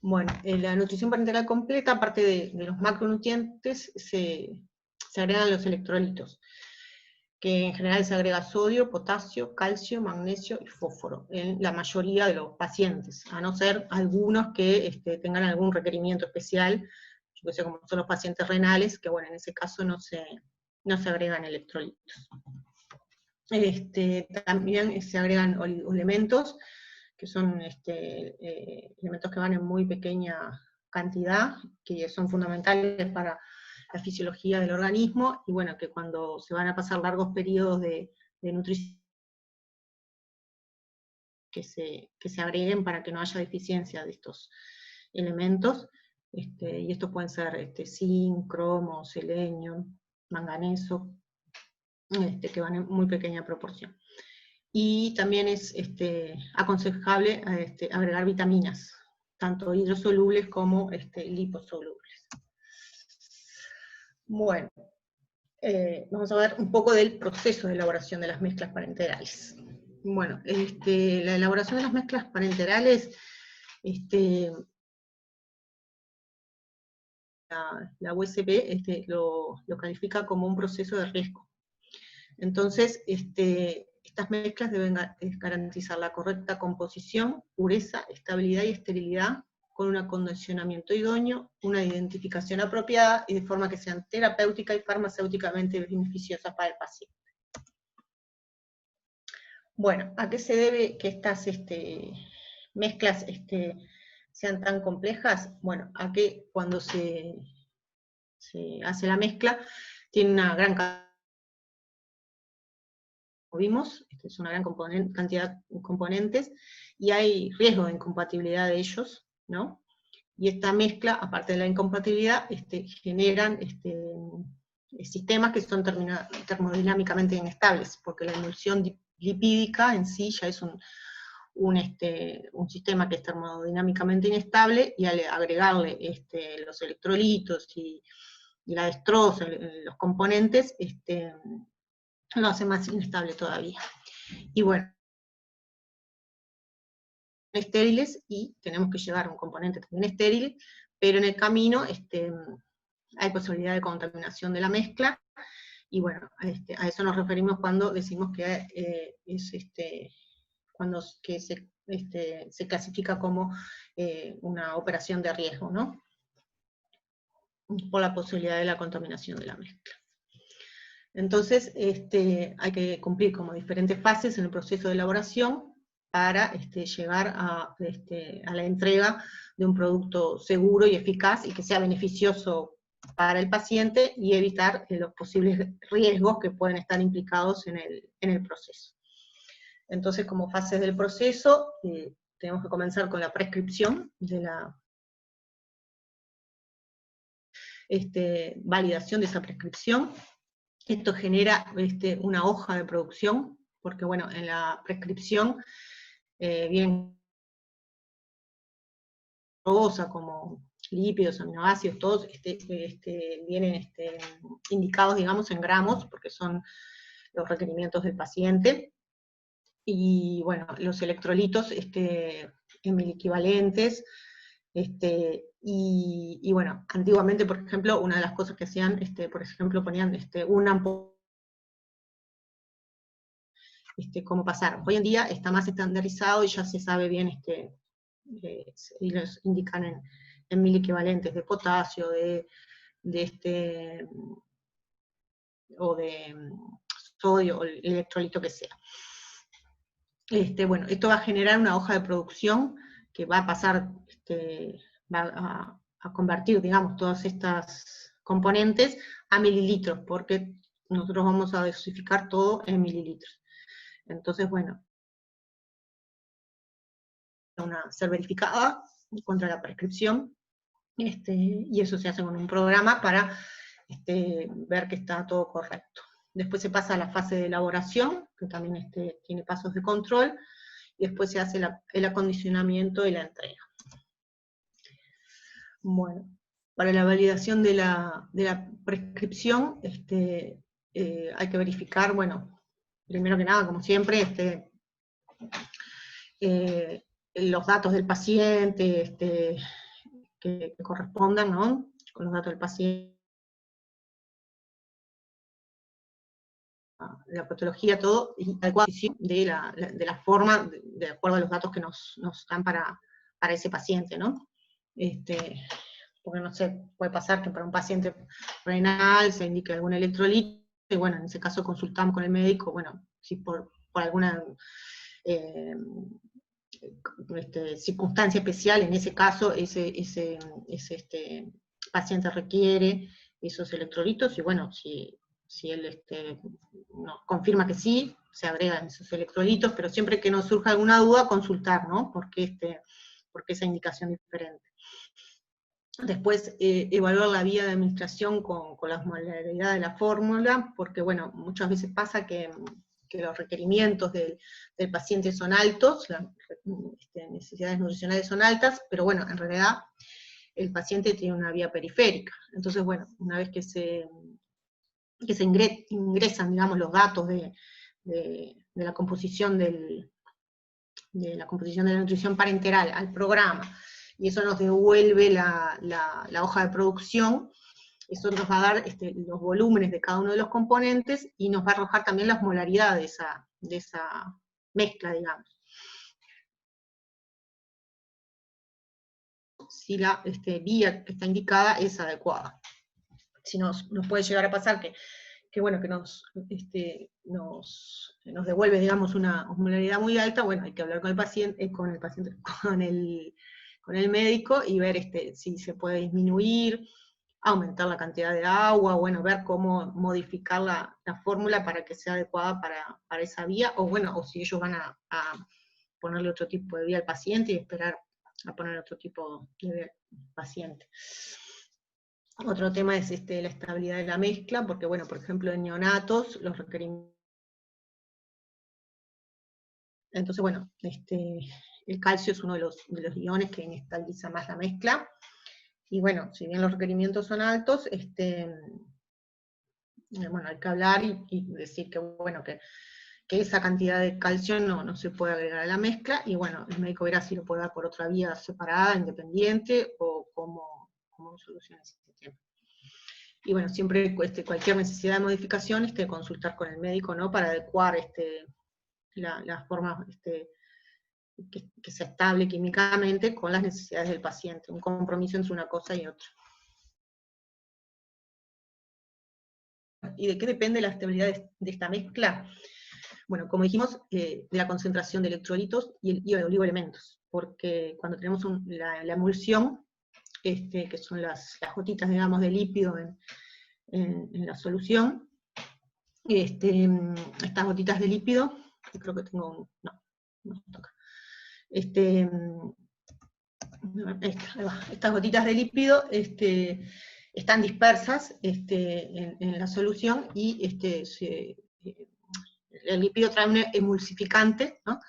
Bueno, en la nutrición parenteral completa, aparte de los macronutrientes, se agregan los electrolitos, que en general se agrega sodio, potasio, calcio, magnesio y fósforo, en la mayoría de los pacientes, a no ser algunos que tengan algún requerimiento especial, yo que sé, como son los pacientes renales, que bueno, en ese caso no se agregan electrolitos. También se agregan oligoelementos, que son elementos que van en muy pequeña cantidad, que son fundamentales para la fisiología del organismo, y bueno, que cuando se van a pasar largos periodos de nutrición, que se agreguen para que no haya deficiencia de estos elementos, y estos pueden ser zinc, cromo, selenio, manganeso, que van en muy pequeña proporción. Y también es aconsejable agregar vitaminas, tanto hidrosolubles como liposolubles. Bueno, vamos a ver un poco del proceso de elaboración de las mezclas parenterales. Bueno, la elaboración de las mezclas parenterales, la USP lo califica como un proceso de riesgo. Entonces, estas mezclas deben garantizar la correcta composición, pureza, estabilidad y esterilidad, con un acondicionamiento idóneo, una identificación apropiada, y de forma que sean terapéuticas y farmacéuticamente beneficiosas para el paciente. Bueno, ¿a qué se debe que estas mezclas sean tan complejas? Bueno, a que cuando se hace la mezcla, tiene una gran cantidad, como vimos, es una gran cantidad de componentes, y hay riesgo de incompatibilidad de ellos, ¿no? Y esta mezcla, aparte de la incompatibilidad, generan sistemas que son termodinámicamente inestables, porque la emulsión lipídica en sí ya es un sistema que es termodinámicamente inestable, y al agregarle los electrolitos y la destroza, los componentes, lo hace más inestable todavía. Y bueno, estériles, y tenemos que llevar un componente también estéril, pero en el camino hay posibilidad de contaminación de la mezcla, y bueno, a eso nos referimos cuando decimos que se clasifica como una operación de riesgo, ¿no? Por la posibilidad de la contaminación de la mezcla. Entonces, hay que cumplir como diferentes fases en el proceso de elaboración para llegar a la entrega de un producto seguro y eficaz, y que sea beneficioso para el paciente, y evitar los posibles riesgos que pueden estar implicados en el proceso. Entonces, como fases del proceso, tenemos que comenzar con la prescripción de la validación de esa prescripción. Esto genera una hoja de producción, porque bueno, en la prescripción vienen como lípidos, aminoácidos, todos vienen indicados, digamos, en gramos, porque son los requerimientos del paciente. Y bueno, los electrolitos en miliequivalentes, y bueno, antiguamente, por ejemplo, una de las cosas que hacían, por ejemplo, ponían una ampolla, cómo pasar. Hoy en día está más estandarizado y ya se sabe bien, y los indican en miliequivalentes de potasio, o de sodio, o el electrolito que sea. Bueno, esto va a generar una hoja de producción que va a pasar, va a convertir, digamos, todas estas componentes a mililitros, porque nosotros vamos a dosificar todo en mililitros. Entonces, bueno, ser verificada contra la prescripción, y eso se hace con un programa para ver que está todo correcto. Después se pasa a la fase de elaboración, que también tiene pasos de control, y después se hace el acondicionamiento y la entrega. Bueno, para la validación de la prescripción, hay que verificar, bueno, primero que nada, como siempre, los datos del paciente, que correspondan, ¿no?, con los datos del paciente, la patología, todo, y de la forma, de acuerdo a los datos que nos dan para ese paciente, ¿no? Porque no sé, puede pasar que para un paciente renal se indique algún electrolito, y bueno, en ese caso consultamos con el médico, bueno, si por alguna circunstancia especial, en ese caso, ese paciente requiere esos electrolitos, y bueno, si él nos confirma que sí, se agregan esos electrolitos, pero siempre que nos surja alguna duda, consultar, ¿no? Porque esa indicación diferente. Después, evaluar la vía de administración con la osmolaridad de la fórmula, porque bueno, muchas veces pasa que los requerimientos del paciente son altos, las necesidades nutricionales son altas, pero bueno, en realidad el paciente tiene una vía periférica. Entonces, bueno, una vez que se ingresan, digamos, los datos de la composición de la nutrición parenteral al programa, y eso nos devuelve la hoja de producción, eso nos va a dar los volúmenes de cada uno de los componentes, y nos va a arrojar también la osmolaridad de esa mezcla, digamos. Si la vía que está indicada es adecuada. Si nos puede llegar a pasar que bueno, que nos devuelve, digamos, una osmolaridad muy alta, bueno, hay que hablar con el médico y ver si se puede disminuir, aumentar la cantidad de agua, bueno, ver cómo modificar la fórmula para que sea adecuada para esa vía, o bueno, o si ellos van a ponerle otro tipo de vía al paciente y esperar a poner otro tipo de vía al paciente. Otro tema es la estabilidad de la mezcla, porque bueno, por ejemplo en neonatos, los requerimientos. Entonces bueno, el calcio es uno de los iones que inestabiliza más la mezcla, y bueno, si bien los requerimientos son altos, bueno, hay que hablar y decir que bueno, que esa cantidad de calcio no se puede agregar a la mezcla, y bueno, el médico verá si lo puede dar por otra vía separada, independiente, o cómo soluciona ese tema. Y bueno, siempre cualquier necesidad de modificación, consultar con el médico, ¿no? Para adecuar la forma que sea estable químicamente con las necesidades del paciente, un compromiso entre una cosa y otra. ¿Y de qué depende la estabilidad de esta mezcla? Bueno, como dijimos, de la concentración de electrolitos y de oligoelementos, porque cuando tenemos la emulsión, que son las gotitas, digamos, de lípido en la solución, estas gotitas de lípido, creo que tengo no toca. Estas gotitas de lípido están dispersas en la solución, y el lípido trae un emulsificante, ¿no?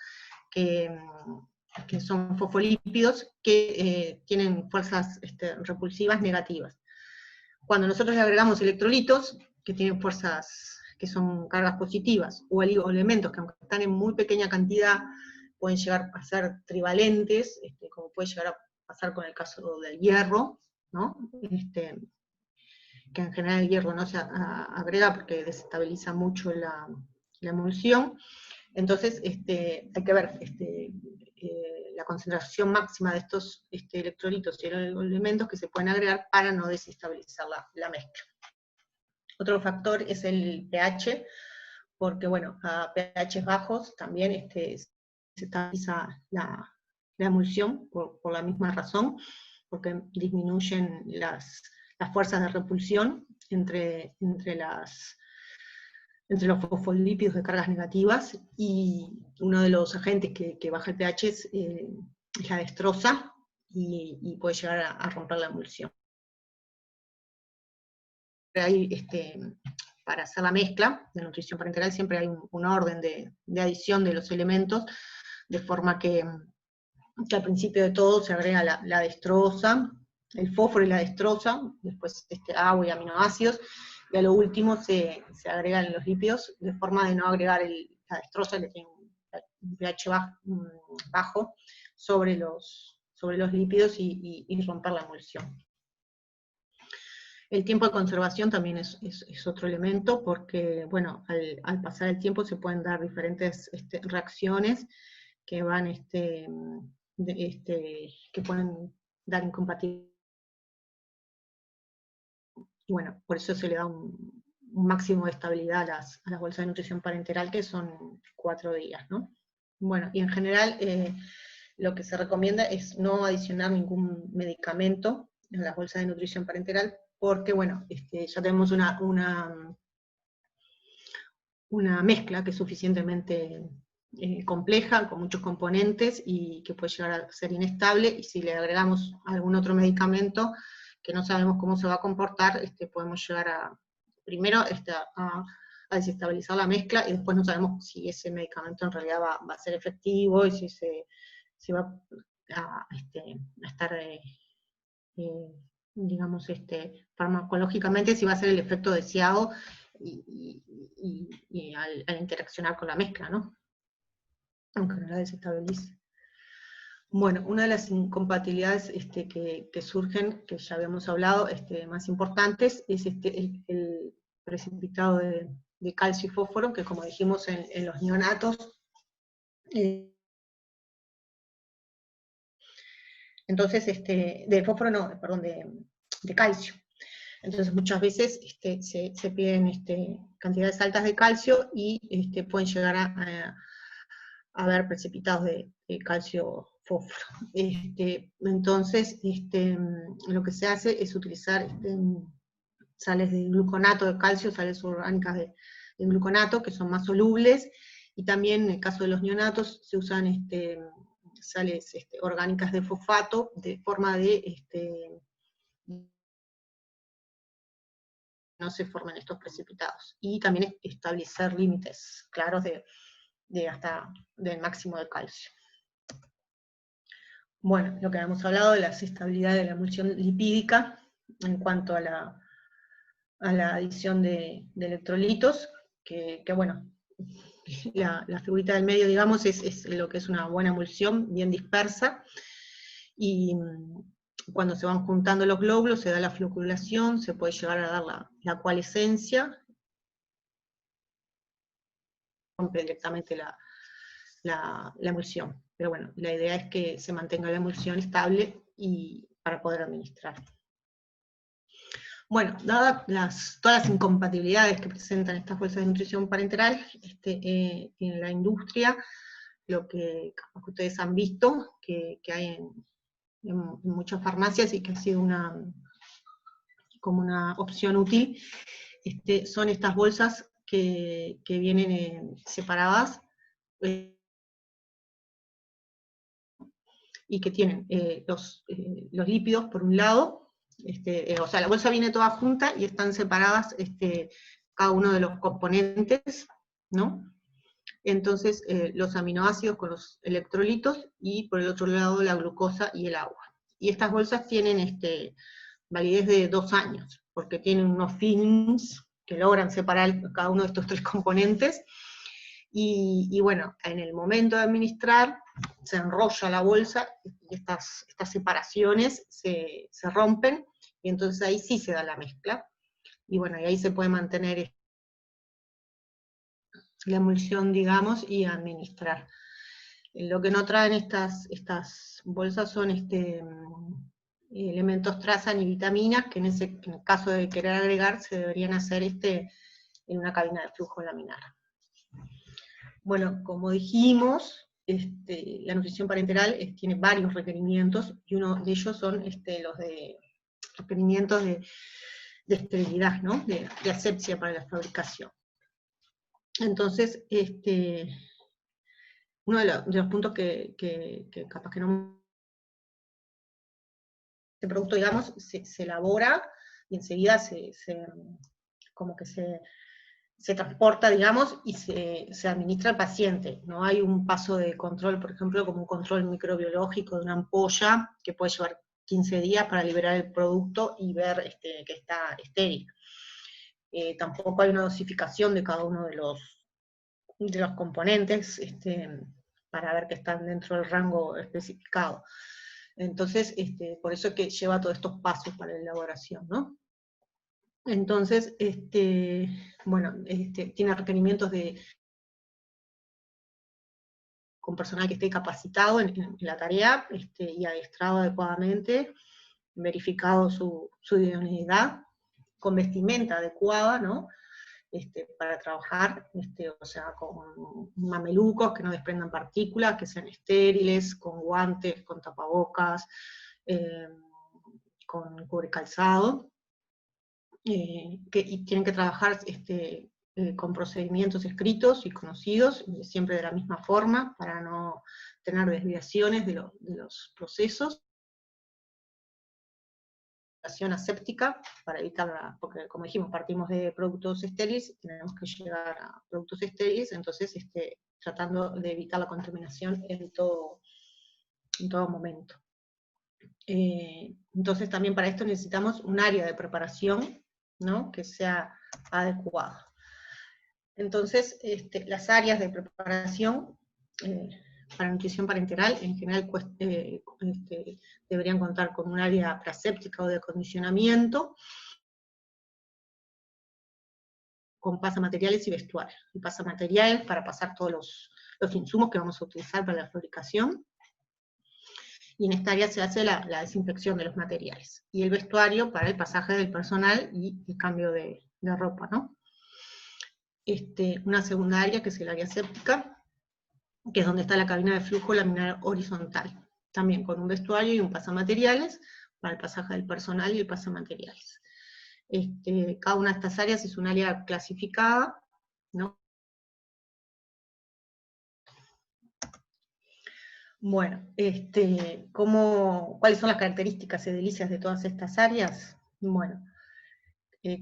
que son fosfolípidos que tienen fuerzas repulsivas negativas. Cuando nosotros le agregamos electrolitos que tienen fuerzas que son cargas positivas, o elementos que aunque están en muy pequeña cantidad pueden llegar a ser trivalentes, como puede llegar a pasar con el caso del hierro, ¿no? Que en general el hierro no se agrega porque desestabiliza mucho la emulsión. Entonces hay que ver la concentración máxima de estos electrolitos y elementos que se pueden agregar para no desestabilizar la mezcla. Otro factor es el pH, porque bueno, a pH bajos también se estabiliza la emulsión por la misma razón, porque disminuyen las fuerzas de repulsión entre los fosfolípidos de cargas negativas, y uno de los agentes que baja el pH es la dextrosa, y puede llegar a romper la emulsión. Para hacer la mezcla de nutrición parenteral siempre hay un orden de adición de los elementos, de forma que al principio de todo se agrega la dextrosa, el fósforo y la dextrosa, después agua y aminoácidos, y a lo último se agregan los lípidos, de forma de no agregar la dextrosa, que tiene un pH bajo sobre los lípidos, y romper la emulsión. El tiempo de conservación también es otro elemento, porque bueno, al pasar el tiempo se pueden dar diferentes reacciones que van que pueden dar incompatibilidad. Y bueno, por eso se le da un máximo de estabilidad a las bolsas de nutrición parenteral, que son 4 días, ¿no? Bueno, y en general lo que se recomienda es no adicionar ningún medicamento en las bolsas de nutrición parenteral, porque bueno, ya tenemos una mezcla que es suficientemente compleja, con muchos componentes, y que puede llegar a ser inestable, y si le agregamos algún otro medicamento, que no sabemos cómo se va a comportar, podemos llegar primero a desestabilizar la mezcla, y después no sabemos si ese medicamento en realidad va a ser efectivo, y si se va a estar, digamos, farmacológicamente, si va a ser el efecto deseado, y al interaccionar con la mezcla, ¿no? Aunque no la desestabilice. Bueno, una de las incompatibilidades que surgen, que ya habíamos hablado, más importantes, es el precipitado de calcio y fósforo, que como dijimos en los neonatos, entonces, de fósforo no, perdón, de calcio. Entonces muchas veces se piden cantidades altas de calcio, y pueden llegar a haber precipitados de calcio fósforo. Entonces, lo que se hace es utilizar sales de gluconato de calcio, sales orgánicas de gluconato, que son más solubles, y también en el caso de los neonatos se usan sales orgánicas de fosfato, de forma de no se formen estos precipitados. Y también establecer límites claros hasta del máximo de calcio. Bueno, lo que habíamos hablado de la estabilidad de la emulsión lipídica en cuanto a la adición de electrolitos, que bueno, la figurita del medio, digamos, es lo que es una buena emulsión, bien dispersa, y cuando se van juntando los glóbulos se da la floculación, se puede llegar a dar la coalescencia, rompe directamente la emulsión. Pero bueno, la idea es que se mantenga la emulsión estable para poder administrar. Bueno, dadas todas las incompatibilidades que presentan estas bolsas de nutrición parenteral, en la industria, lo que capaz que ustedes han visto, que hay en muchas farmacias y que ha sido como una opción útil, son estas bolsas que vienen separadas, y que tienen los lípidos por un lado, o sea, la bolsa viene toda junta y están separadas cada uno de los componentes, ¿no? Entonces, los aminoácidos con los electrolitos, y por el otro lado la glucosa y el agua. Y estas bolsas tienen validez de 2 años, porque tienen unos films que logran separar cada uno de estos 3 componentes, y bueno, en el momento de administrar, se enrolla la bolsa, y estas separaciones se rompen, y entonces ahí sí se da la mezcla, y bueno, y ahí se puede mantener la emulsión, digamos, y administrar. Lo que no traen estas bolsas son elementos traza ni vitaminas, que en el caso de querer agregar, se deberían hacer en una cabina de flujo laminar. Bueno, como dijimos, la nutrición parenteral tiene varios requerimientos, y uno de ellos son los requerimientos de esterilidad, ¿no? de asepsia para la fabricación. Entonces, uno de los puntos que capaz que no... Este producto, digamos, se elabora, y enseguida como que se transporta, digamos, y se administra al paciente. No hay un paso de control, por ejemplo, como un control microbiológico de una ampolla, que puede llevar 15 días para liberar el producto y ver que está estéril. Tampoco hay una dosificación de cada uno de los componentes, para ver que están dentro del rango especificado. Entonces, por eso es que lleva todos estos pasos para la elaboración, ¿no? Entonces, bueno, tiene requerimientos con personal que esté capacitado en la tarea, y adiestrado adecuadamente, verificado su idoneidad, con vestimenta adecuada, ¿no? Para trabajar, o sea, con mamelucos que no desprendan partículas, que sean estériles, con guantes, con tapabocas, con cubrecalzado, y tienen que trabajar con procedimientos escritos y conocidos, siempre de la misma forma, para no tener desviaciones de los procesos. aséptica, para evitar, porque como dijimos, partimos de productos estériles, tenemos que llegar a productos estériles, entonces tratando de evitar la contaminación en todo momento. Entonces también para esto necesitamos un área de preparación, ¿no?, que sea adecuada. Entonces, las áreas de preparación para nutrición parenteral en general deberían contar con un área preaséptica o de acondicionamiento, con pasamateriales y vestuario. El pasamateriales para pasar todos los insumos que vamos a utilizar para la fabricación, y en esta área se hace la desinfección de los materiales. Y el vestuario para el pasaje del personal y el cambio de ropa, ¿no? Una segunda área, que es el área séptica, que es donde está la cabina de flujo laminar horizontal, también con un vestuario y un pasamateriales para el pasaje del personal y el pasamateriales. Cada una de estas áreas es un área clasificada, ¿no? Bueno, ¿cuáles son las características edilicias de todas estas áreas? Bueno,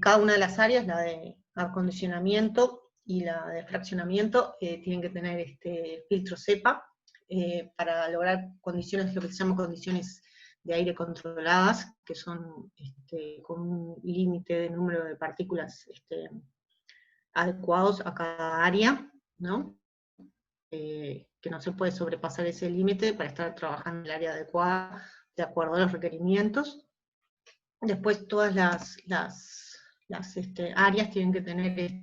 cada una de las áreas, la de acondicionamiento y la de fraccionamiento, tienen que tener filtro cepa, para lograr condiciones, lo que se llama condiciones de aire controladas, que son con un límite de número de partículas adecuados a cada área, ¿no? Que no se puede sobrepasar ese límite para estar trabajando en el área adecuada, de acuerdo a los requerimientos. Después todas las áreas tienen que tener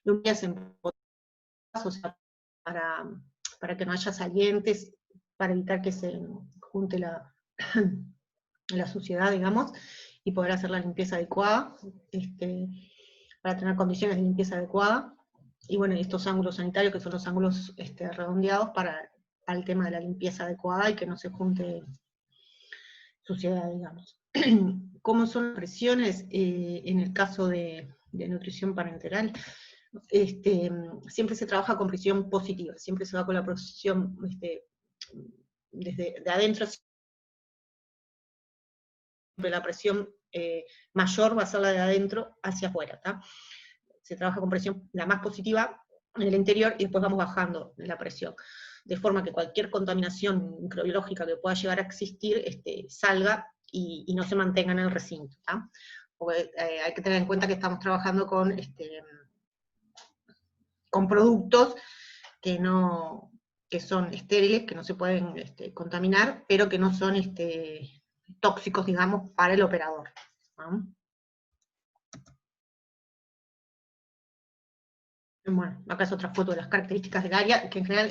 luminarias en potas, o sea, para que no haya salientes, para evitar que se junte la suciedad, digamos, y poder hacer la limpieza adecuada, para tener condiciones de limpieza adecuada. Y bueno, estos ángulos sanitarios, que son los ángulos redondeados para el tema de la limpieza adecuada y que no se junte suciedad, digamos. ¿Cómo son las presiones en el caso de nutrición parenteral? Siempre se trabaja con presión positiva, siempre se va con la presión desde de adentro, la presión mayor va a ser la de adentro hacia afuera, ¿tá? Se trabaja con presión la más positiva en el interior y después vamos bajando la presión, de forma que cualquier contaminación microbiológica que pueda llegar a existir salga y no se mantenga en el recinto, ¿tá? Porque hay que tener en cuenta que estamos trabajando con productos que son estériles, que no se pueden contaminar, pero que no son tóxicos, digamos, para el operador, ¿no? Bueno, acá es otra foto de las características del área, que en general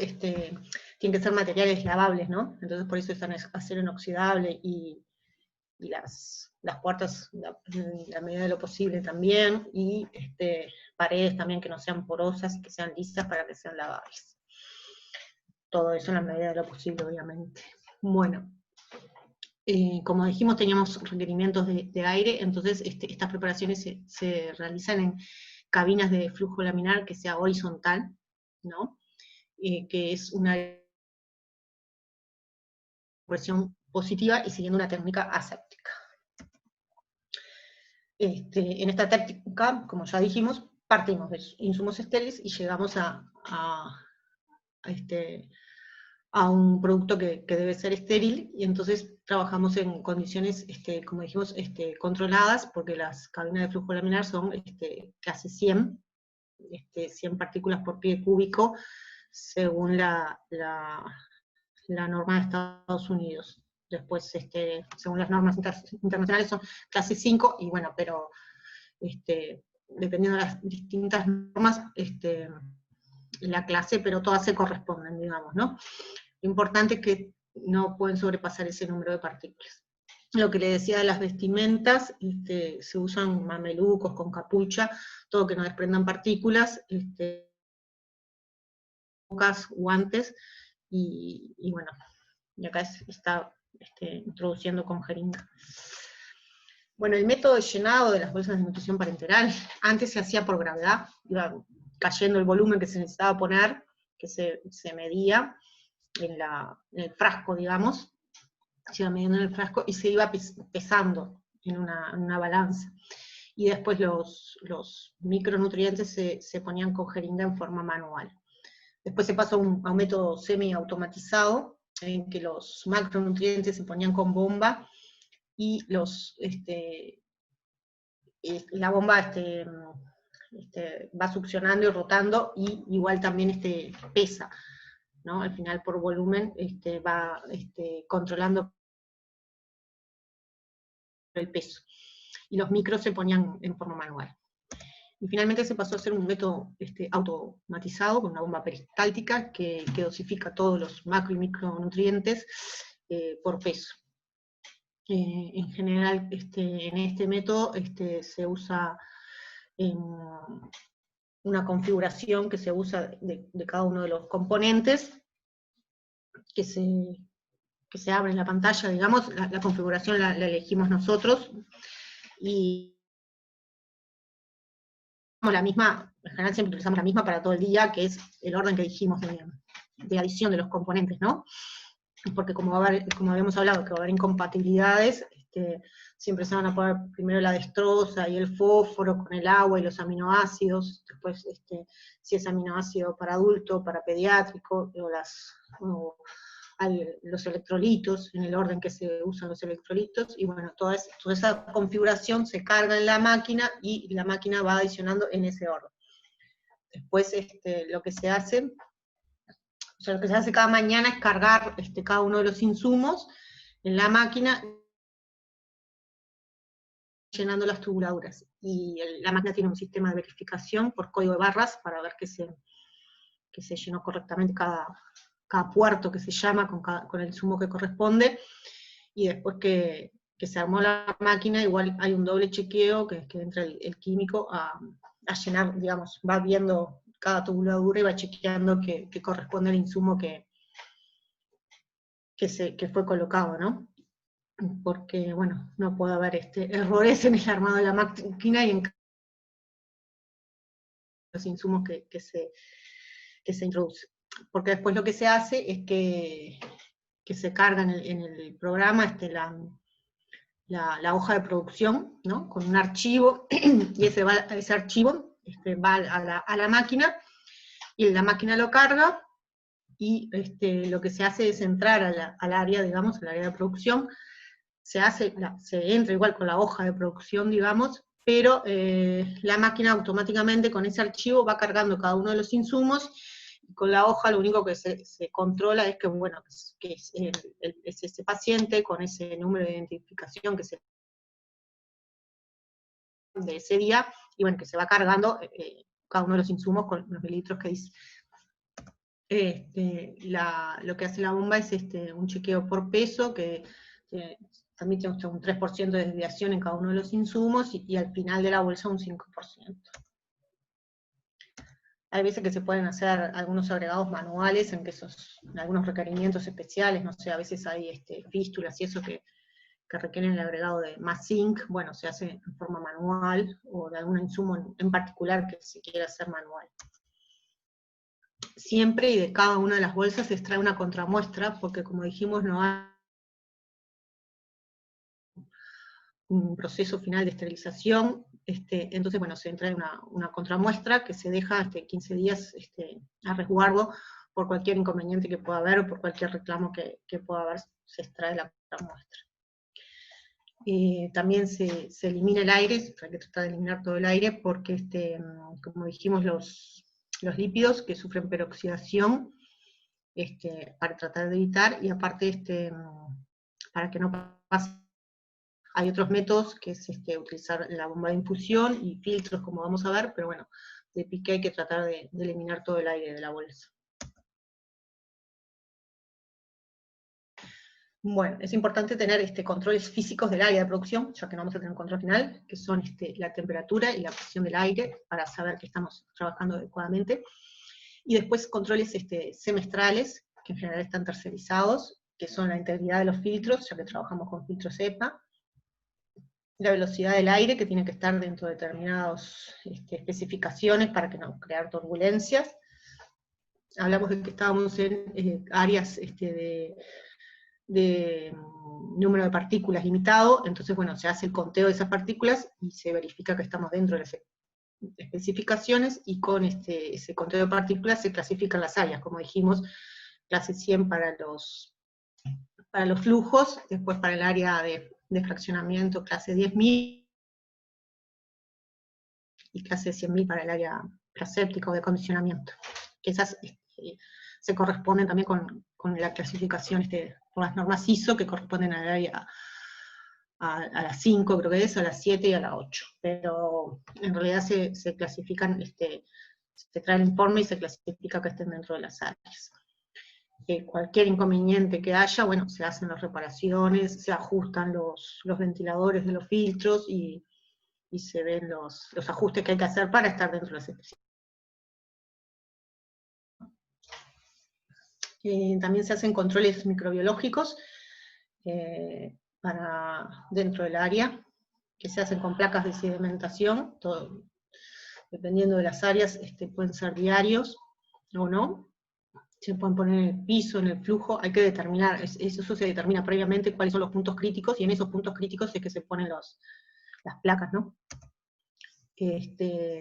tienen que ser materiales lavables, ¿no? Entonces por eso están acero inoxidable y las puertas, en la medida de lo posible también, y paredes también que no sean porosas y que sean lisas para que sean lavables. Todo eso en la medida de lo posible, obviamente. Bueno, como dijimos, teníamos requerimientos de aire, entonces estas preparaciones se realizan en cabinas de flujo laminar que sea horizontal, ¿no? Que es una presión positiva y siguiendo una técnica aséptica. En esta técnica, como ya dijimos, partimos de insumos estériles y llegamos a un producto que debe ser estéril, y entonces trabajamos en condiciones, como dijimos, controladas, porque las cabinas de flujo laminar son casi 100 partículas por pie cúbico, según la norma de Estados Unidos. Después, según las normas internacionales son casi 5, y bueno, pero dependiendo de las distintas normas, la clase, pero todas se corresponden, digamos, ¿no? Lo importante es que no pueden sobrepasar ese número de partículas. Lo que le decía de las vestimentas, se usan mamelucos con capucha, todo que no desprendan partículas, bocas, guantes, y bueno, y acá está introduciendo con jeringa. Bueno, el método de llenado de las bolsas de nutrición parenteral, antes se hacía por gravedad, iba cayendo el volumen que se necesitaba poner, que se medía en el frasco, digamos, se iba midiendo en el frasco y se iba pesando en una balanza. Y después los micronutrientes se ponían con jeringa en forma manual. Después se pasó a un método semi-automatizado, en que los macronutrientes se ponían con bomba, y la bomba va succionando y rotando, y igual también pesa, ¿no? Al final por volumen va controlando el peso. Y los micros se ponían en forma manual. Y finalmente se pasó a hacer un método automatizado con una bomba peristáltica que dosifica todos los macro y micronutrientes por peso. En general, en este método se usa una configuración que se usa de cada uno de los componentes, que se abre en la pantalla, digamos. La configuración la elegimos nosotros, y la misma, en general siempre utilizamos la misma para todo el día, que es el orden que dijimos de adición de los componentes, ¿no? Porque como habíamos hablado, que va a haber incompatibilidades, siempre se van a poner primero la dextrosa y el fósforo con el agua y los aminoácidos, después si es aminoácido para adulto, para pediátrico, o los electrolitos, en el orden que se usan los electrolitos, y bueno, toda esa configuración se carga en la máquina, y la máquina va adicionando en ese orden. Después lo que se hace cada mañana es cargar cada uno de los insumos en la máquina, llenando las tubuladuras. Y la máquina tiene un sistema de verificación por código de barras para ver que se llenó correctamente cada puerto, que se llama, con el insumo que corresponde. Y después que se armó la máquina, igual hay un doble chequeo, que entra el químico a llenar, digamos, va viendo cada tubuladura y va chequeando que corresponde al insumo que fue colocado, ¿no? Porque, bueno, no puede haber errores en el armado de la máquina y en los insumos que se introducen. Porque después lo que se hace es que se carga en el programa la hoja de producción, ¿no? Con un archivo, y ese archivo va a la máquina, y la máquina lo carga, y lo que se hace es entrar al área, digamos, al área de producción. Se entra igual con la hoja de producción, digamos, pero la máquina automáticamente con ese archivo va cargando cada uno de los insumos, y con la hoja lo único que se controla es que, bueno, que es ese paciente con ese número de identificación que se de ese día, y bueno, que se va cargando cada uno de los insumos con los mililitros que dice. Lo que hace la bomba es un chequeo por peso, que también tiene un 3% de desviación en cada uno de los insumos, y al final de la bolsa un 5%. Hay veces que se pueden hacer algunos agregados manuales, en algunos requerimientos especiales, no sé, a veces hay fístulas y eso que requieren el agregado de más zinc, bueno, se hace en forma manual, o de algún insumo en particular que se quiera hacer manual. Siempre y de cada una de las bolsas se extrae una contramuestra, porque como dijimos, no hay un proceso final de esterilización, entonces bueno, se trae una contramuestra que se deja 15 días a resguardo por cualquier inconveniente que pueda haber, o por cualquier reclamo que pueda haber, se extrae la contramuestra. También se elimina el aire, hay que tratar de eliminar todo el aire, porque como dijimos, los lípidos que sufren peroxidación, para tratar de evitar, y aparte para que no pase. Hay otros métodos, que es utilizar la bomba de infusión y filtros, como vamos a ver, pero bueno, de pique hay que tratar de eliminar todo el aire de la bolsa. Bueno, es importante tener controles físicos del área de producción, ya que no vamos a tener un control final, que son la temperatura y la presión del aire, para saber que estamos trabajando adecuadamente. Y después controles semestrales, que en general están tercerizados, que son la integridad de los filtros, ya que trabajamos con filtros EPA, la velocidad del aire, que tiene que estar dentro de determinadas especificaciones para que no crear turbulencias. Hablamos de que estábamos en áreas de número de partículas limitado, entonces bueno, se hace el conteo de esas partículas y se verifica que estamos dentro de las especificaciones, y con ese conteo de partículas se clasifican las áreas, como dijimos, clase 100 para los flujos, después para el área de fraccionamiento clase 10.000, y clase 100.000 para el área aséptica o de acondicionamiento, que esas se corresponden también con la clasificación por las normas ISO, que corresponden al área a las 5, creo que es, a las 7 y a las 8, pero en realidad se clasifican, se trae el informe y se clasifica que estén dentro de las áreas. Cualquier inconveniente que haya, bueno, se hacen las reparaciones, se ajustan los ventiladores de los filtros, y se ven los ajustes que hay que hacer para estar dentro de las especificaciones. También se hacen controles microbiológicos dentro del área, que se hacen con placas de sedimentación, dependiendo de las áreas, pueden ser diarios o no. Se pueden poner en el piso, en el flujo, hay que determinar, eso se determina previamente cuáles son los puntos críticos, y en esos puntos críticos es que se ponen las placas, ¿no?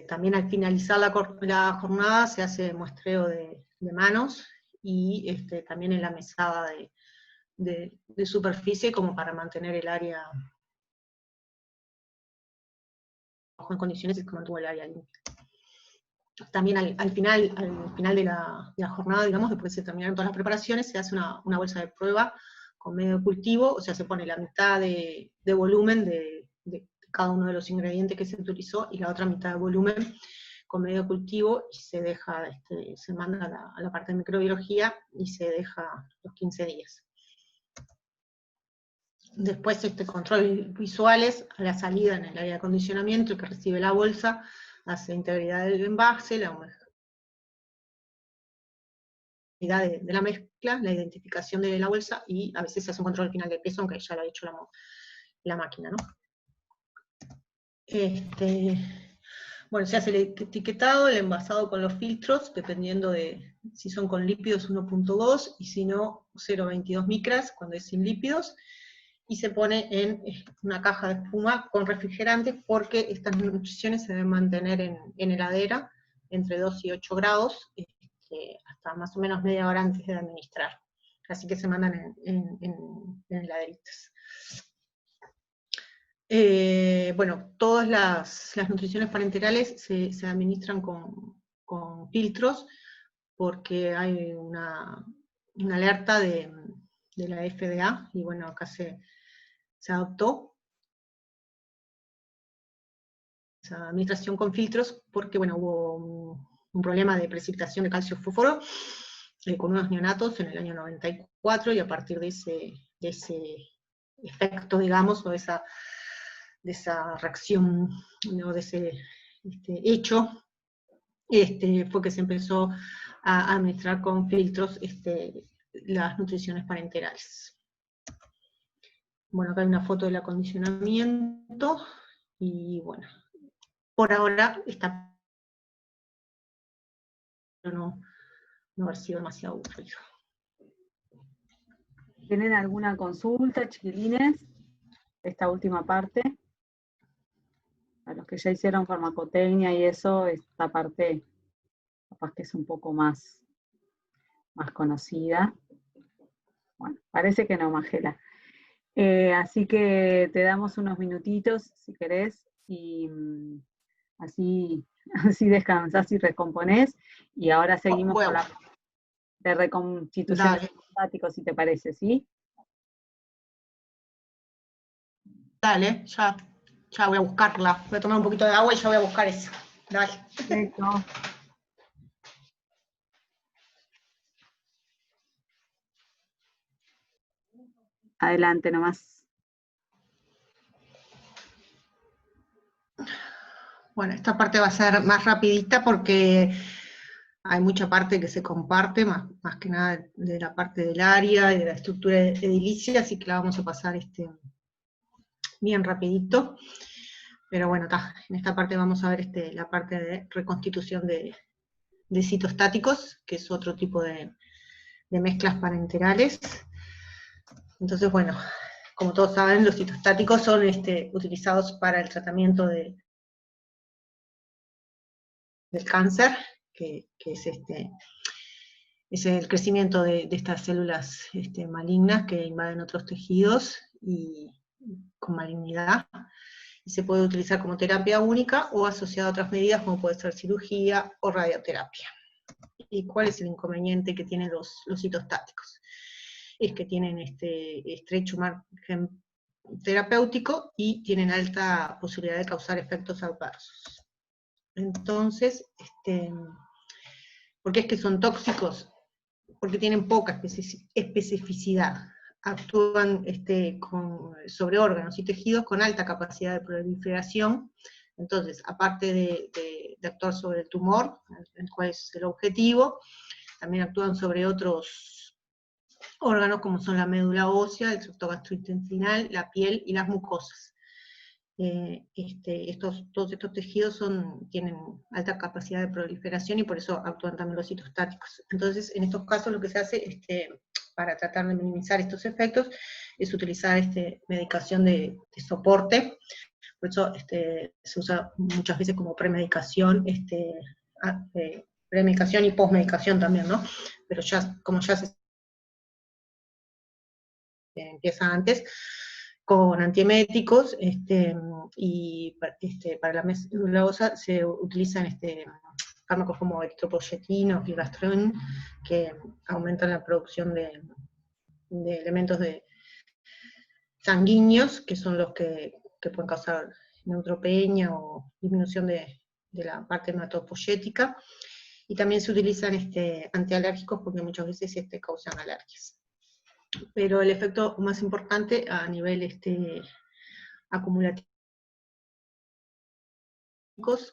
También al finalizar la jornada se hace muestreo de manos, y también en la mesada de superficie, como para mantener el área en condiciones y que mantuvo el área limpia. También al final de la jornada, digamos, después de terminar todas las preparaciones, se hace una bolsa de prueba con medio de cultivo, o sea, se pone la mitad de volumen de cada uno de los ingredientes que se utilizó, y la otra mitad de volumen con medio de cultivo, y se deja, se manda a la parte de microbiología, y se deja los 15 días. Después controles visuales a la salida en el área de acondicionamiento, el que recibe la bolsa hace integridad del envase, la humedad de la mezcla, la identificación de la bolsa, y a veces se hace un control final de peso, aunque ya lo ha hecho la máquina, ¿no? Bueno, se hace el etiquetado, el envasado con los filtros, dependiendo de si son con lípidos 1.2, y si no 0.22 micras, cuando es sin lípidos, y se pone en una caja de espuma con refrigerante, porque estas nutriciones se deben mantener en heladera, entre 2 y 8 grados, hasta más o menos media hora antes de administrar. Así que se mandan en heladeritas. Bueno, todas las nutriciones parenterales se administran con filtros, porque hay una alerta de la FDA, y bueno, acá se adoptó esa administración con filtros, porque bueno, hubo un problema de precipitación de calcio fósforo con unos neonatos en el año 94, y a partir de ese efecto, digamos, o de esa reacción, ¿no? De ese hecho, fue que se empezó a administrar con filtros las nutriciones parenterales. Bueno, acá hay una foto del acondicionamiento, y bueno, por ahora está, pero no haber sido demasiado aburrido. ¿Tienen alguna consulta, chiquilines? Esta última parte. A los que ya hicieron farmacotecnia y eso, esta parte capaz que es un poco más conocida. Bueno, parece que no, Magela. Así que te damos unos minutitos, si querés, y así descansás y recomponés, y ahora seguimos con la de reconstitución de estáticos, si te parece, ¿sí? Dale, ya voy a buscarla. Voy a tomar un poquito de agua y ya voy a buscar eso. Dale. Perfecto. Adelante nomás. Bueno, esta parte va a ser más rapidita porque hay mucha parte que se comparte, más que nada de la parte del área y de la estructura edilicia, así que la vamos a pasar bien rapidito. Pero bueno, en esta parte vamos a ver la parte de reconstitución de citostáticos, que es otro tipo de mezclas parenterales. Entonces, bueno, como todos saben, los citostáticos son utilizados para el tratamiento del cáncer, que es el crecimiento de estas células malignas que invaden otros tejidos y con malignidad, y se puede utilizar como terapia única o asociada a otras medidas como puede ser cirugía o radioterapia. ¿Y cuál es el inconveniente que tienen los citostáticos? Es que tienen estrecho margen terapéutico y tienen alta posibilidad de causar efectos adversos. Entonces, ¿por qué es que son tóxicos? Porque tienen poca especificidad. Actúan sobre órganos y tejidos con alta capacidad de proliferación. Entonces, aparte de actuar sobre el tumor, el cual es el objetivo, también actúan sobre otros órganos como son la médula ósea, el tracto gastrointestinal, la piel y las mucosas. Todos estos tejidos tienen alta capacidad de proliferación y por eso actúan también los citostáticos. Entonces, en estos casos lo que se hace para tratar de minimizar estos efectos es utilizar medicación de soporte. Por eso se usa muchas veces como premedicación, premedicación y posmedicación también, ¿no? Pero como ya se empieza antes, con antieméticos, y para la médula ósea se utilizan fármacos como eritropoyetina o filgrastim, que aumentan la producción de elementos sanguíneos, que son los que pueden causar neutropenia o disminución de la parte hematopoyética, y también se utilizan antialérgicos porque muchas veces causan alergias. Pero el efecto más importante a nivel acumulativo,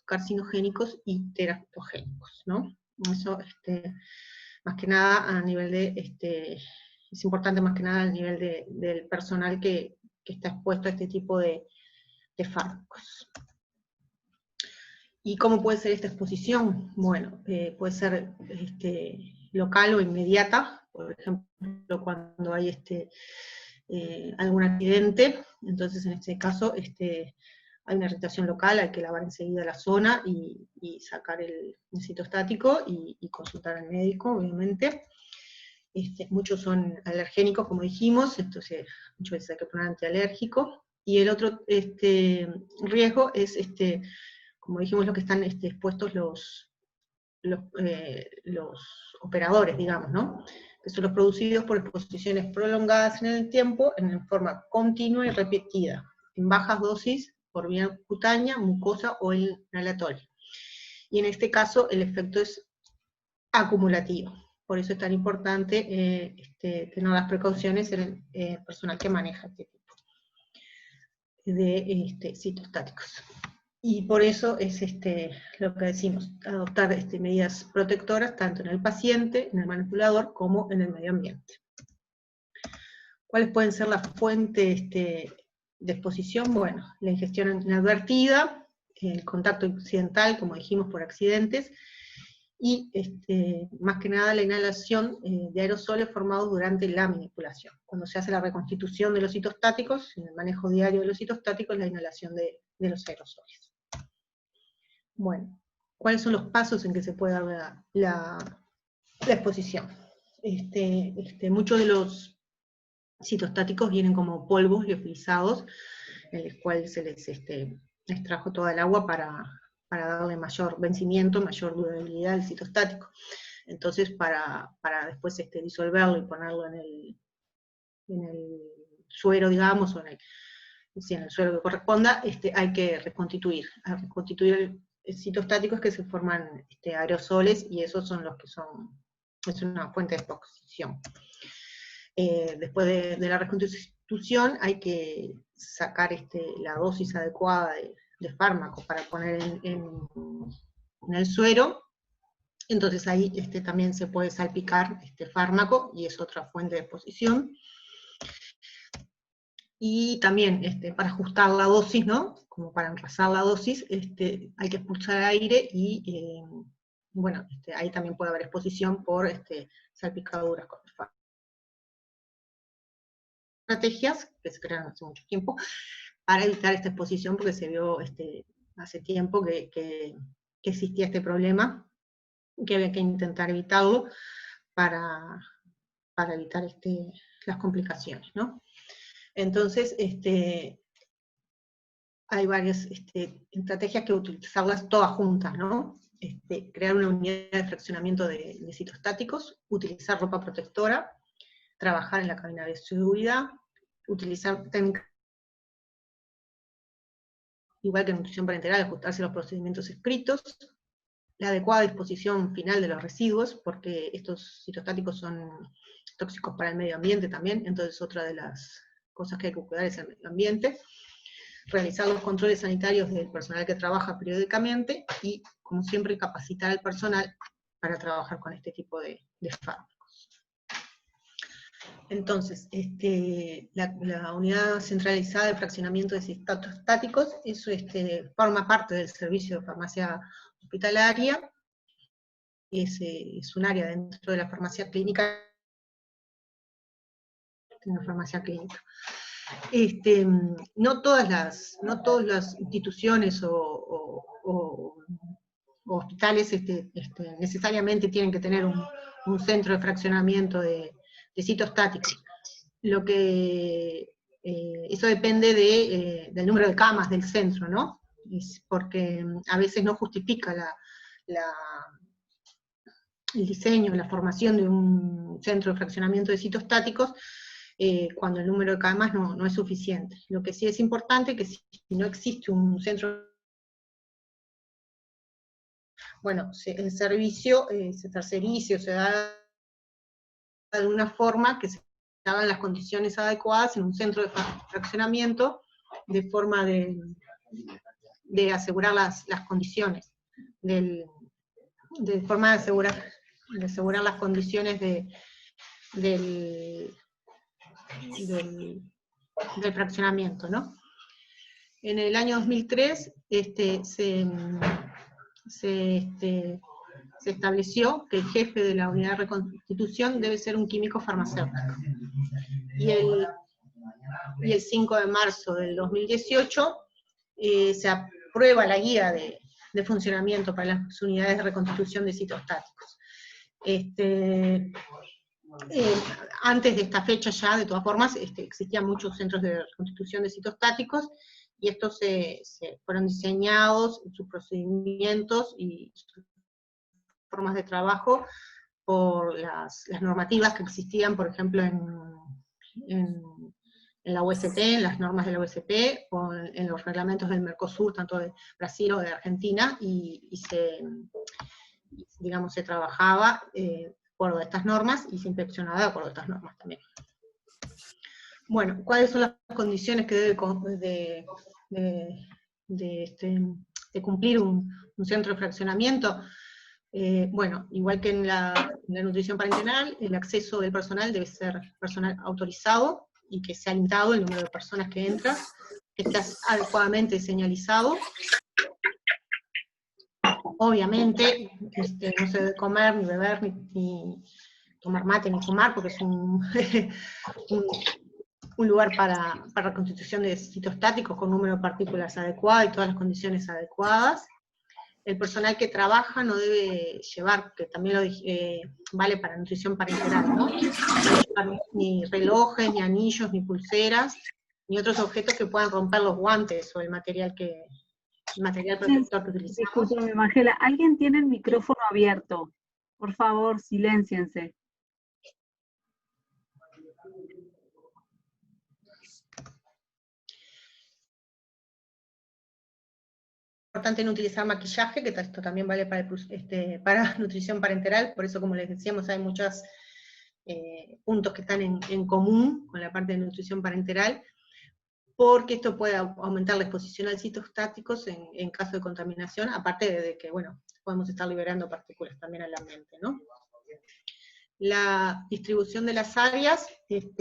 carcinogénicos y teratogénicos, ¿no? Eso, más que nada a nivel es importante más que nada a nivel del personal que está expuesto a este tipo de fármacos. ¿Y cómo puede ser esta exposición? Bueno, puede ser local o inmediata, por ejemplo, cuando hay algún accidente, entonces en este caso hay una irritación local, hay que lavar enseguida la zona y sacar el citostático y consultar al médico, obviamente. Muchos son alergénicos, como dijimos, entonces muchas veces hay que poner antialérgico. Y el otro riesgo es, como dijimos, lo que están expuestos los operadores, digamos, ¿no? Que son los producidos por exposiciones prolongadas en el tiempo, en forma continua y repetida, en bajas dosis por vía cutánea, mucosa o inhalatoria. Y en este caso el efecto es acumulativo. Por eso es tan importante tener las precauciones en el personal que maneja este tipo de citostáticos. Y por eso es lo que decimos, adoptar medidas protectoras tanto en el paciente, en el manipulador, como en el medio ambiente. ¿Cuáles pueden ser las fuentes de exposición? Bueno, la ingestión inadvertida, el contacto incidental, como dijimos, por accidentes, y más que nada la inhalación de aerosoles formados durante la manipulación. Cuando se hace la reconstitución de los citostáticos, en el manejo diario de los citostáticos, la inhalación de los aerosoles. Bueno, ¿cuáles son los pasos en que se puede dar la exposición? Muchos de los citostáticos vienen como polvos liofilizados, en los cuales se les extrajo toda el agua para darle mayor vencimiento, mayor durabilidad al citostático. Entonces, para después disolverlo y ponerlo en el suero, digamos, o en el suero que corresponda, hay que reconstituir. A reconstituir citostáticos que se forman aerosoles, y esos son los que es una fuente de exposición. Después de la reconstitución hay que sacar la dosis adecuada de fármaco para poner en el suero. Entonces ahí también se puede salpicar fármaco, y es otra fuente de exposición. Y también para ajustar la dosis, ¿no? Como para enrasar la dosis, hay que expulsar aire, y bueno, ahí también puede haber exposición por salpicaduras con el fármaco. estrategias que se crearon hace mucho tiempo para evitar esta exposición, porque se vio hace tiempo que existía este problema, que había que intentar evitarlo para evitar las complicaciones, ¿no? Entonces, hay varias estrategias que utilizarlas todas juntas, ¿no? Crear una unidad de fraccionamiento de citostáticos, utilizar ropa protectora, trabajar en la cabina de seguridad, utilizar técnicas, igual que en nutrición parenteral, ajustarse a los procedimientos escritos, la adecuada disposición final de los residuos, porque estos citostáticos son tóxicos para el medio ambiente también, entonces otra de las cosas que hay que cuidar es el medio ambiente, realizar los controles sanitarios del personal que trabaja periódicamente, y, como siempre, capacitar al personal para trabajar con este tipo de fármacos. Entonces, la unidad centralizada de fraccionamiento de citostáticos, eso forma parte del servicio de farmacia hospitalaria, es un área dentro de la farmacia clínica, No todas las instituciones o hospitales necesariamente tienen que tener un centro de fraccionamiento de citostáticos. Eso depende del número de camas del centro, ¿no? Porque a veces no justifica el diseño, la formación de un centro de fraccionamiento de citostáticos cuando el número de camas no es suficiente. Lo que sí es importante es que si no existe un centro, bueno, el servicio se tercerice o se da de una forma que se hagan las condiciones adecuadas en un centro de fraccionamiento, de forma de asegurar las condiciones, de forma de asegurar las condiciones del fraccionamiento, ¿no? En el año 2003 se estableció que el jefe de la unidad de reconstitución debe ser un químico farmacéutico. Y el 5 de marzo del 2018 se aprueba la guía de funcionamiento para las unidades de reconstitución de citostáticos. Antes de esta fecha ya, de todas formas, existían muchos centros de reconstitución de citostáticos, y estos se fueron diseñados, sus procedimientos y sus formas de trabajo, por las normativas que existían, por ejemplo, en la USP, en las normas de la USP, o en los reglamentos del Mercosur, tanto de Brasil o de Argentina, y se trabajaba de acuerdo a estas normas, y se inspeccionaba de acuerdo a estas normas también. Bueno, ¿cuáles son las condiciones que debe de cumplir un centro de fraccionamiento? Bueno, igual que en la nutrición parenteral, el acceso del personal debe ser personal autorizado, y que sea limitado el número de personas que entra, que esté adecuadamente señalizado. Obviamente, no se debe comer, ni beber, ni tomar mate, ni fumar, porque es un lugar para reconstitución de citostáticos con número de partículas adecuado y todas las condiciones adecuadas. El personal que trabaja no debe llevar, que también vale para nutrición parenteral, ¿no? No debe llevar ni relojes, ni anillos, ni pulseras, ni otros objetos que puedan romper los guantes o el material protector que utilizamos. Discúlpame, Magela, ¿alguien tiene el micrófono abierto? Por favor, silénciense. Importante no utilizar maquillaje, que esto también vale para nutrición parenteral, por eso, como les decíamos, hay muchos puntos que están en común con la parte de nutrición parenteral, porque esto puede aumentar la exposición a citostáticos en caso de contaminación, aparte de que, bueno, podemos estar liberando partículas también al ambiente, ¿no? La distribución de las áreas es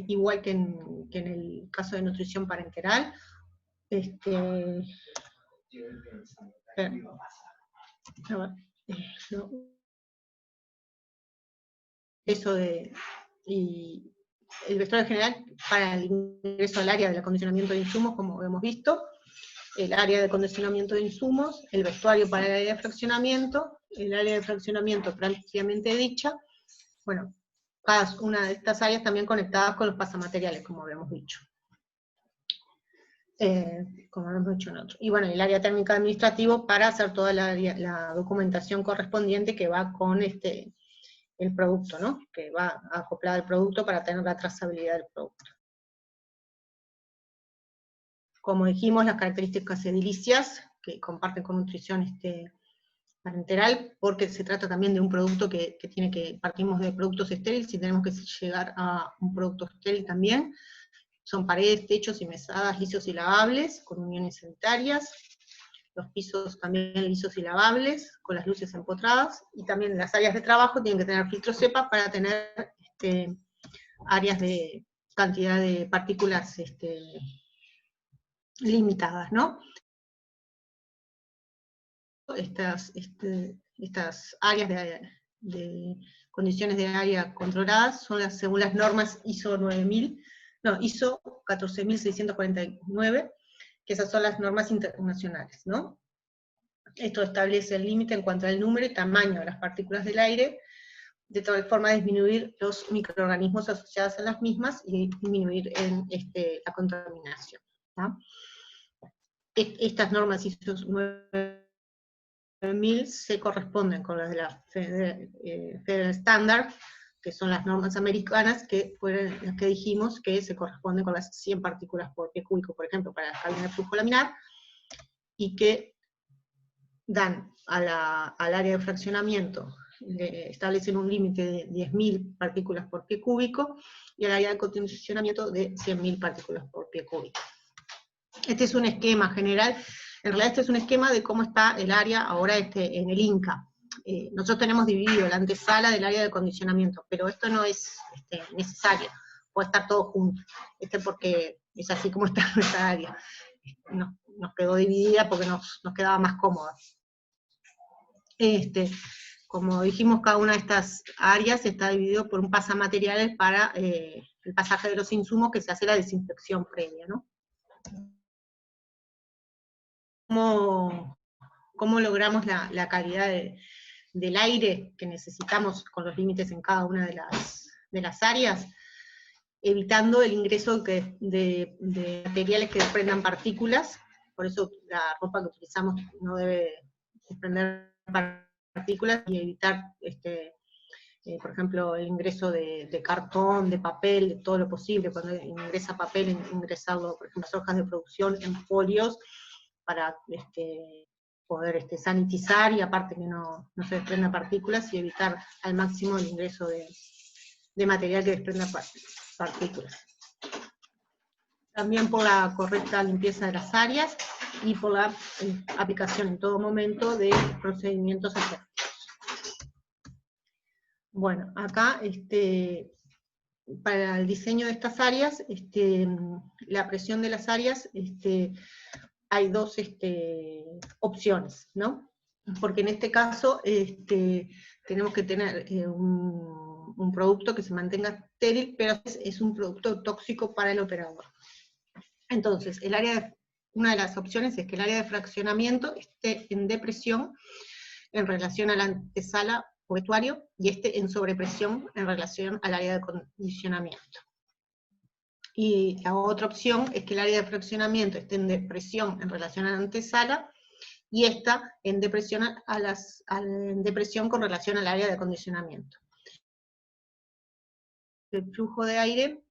igual que en el caso de nutrición parenteral. Eso de y el vestuario general para el ingreso al área del acondicionamiento de insumos, como hemos visto, el área de acondicionamiento de insumos, el vestuario para el área de fraccionamiento, el área de fraccionamiento prácticamente dicha, bueno, cada una de estas áreas también conectadas con los pasamateriales, como habíamos dicho. Como hemos dicho en otro. Y bueno, el área técnica administrativo para hacer toda la documentación correspondiente que va con el producto, ¿no? Que va acoplada al producto para tener la trazabilidad del producto. Como dijimos, las características edilicias, que comparten con nutrición parenteral, porque se trata también de un producto que partimos de productos estériles y tenemos que llegar a un producto estéril también. Son paredes, techos y mesadas lisos y lavables, con uniones sanitarias. Los pisos también lisos y lavables, con las luces empotradas. Y también las áreas de trabajo tienen que tener filtros CEPA para tener áreas de cantidad de partículas limitadas, ¿no? Estas áreas de condiciones de área controladas son según las normas ISO 14649, que esas son las normas internacionales, ¿no? Esto establece el límite en cuanto al número y tamaño de las partículas del aire, de tal forma a disminuir los microorganismos asociados a las mismas y disminuir la contaminación, ¿no? Estas normas ISO 9000 se corresponden con las de la Federal Standard, que son las normas americanas, que fueron las que dijimos que se corresponden con las 100 partículas por pie cúbico, por ejemplo, para la cabina de flujo laminar, y que dan al área de fraccionamiento, establecen un límite de 10.000 partículas por pie cúbico, y al área de condicionamiento de 100.000 partículas por pie cúbico. Este es un esquema general. En realidad este es un esquema de cómo está el área ahora en el INCA. Nosotros tenemos dividido la antesala del área de acondicionamiento, pero esto no es necesario, puede estar todo junto, porque es así como está nuestra área. Nos quedó dividida porque nos quedaba más cómoda. Como dijimos, cada una de estas áreas está dividido por un pasamateriales para el pasaje de los insumos, que se hace la desinfección previa, ¿no? ¿Cómo logramos la calidad del aire que necesitamos con los límites en cada una de las áreas? Evitando el ingreso de materiales que desprendan partículas, por eso la ropa que utilizamos no debe desprender partículas, y evitar, por ejemplo, el ingreso de cartón, de papel, de todo lo posible. Cuando ingresa papel, ingresarlo, por ejemplo, las hojas de producción en folios, para poder sanitizar, y aparte que no se desprendan partículas, y evitar al máximo el ingreso de material que desprenda partículas. También por la correcta limpieza de las áreas, y por la aplicación en todo momento de procedimientos asépticos. Bueno, acá, para el diseño de estas áreas, la presión de las áreas, hay dos opciones, ¿no? Porque en este caso tenemos que tener un producto que se mantenga estéril, pero es un producto tóxico para el operador. Entonces, una de las opciones es que el área de fraccionamiento esté en depresión en relación a la antesala o vestuario, y en sobrepresión en relación al área de acondicionamiento. Y la otra opción es que el área de fraccionamiento esté en depresión en relación a la antesala, y esta en depresión, en depresión con relación al área de acondicionamiento. El flujo de aire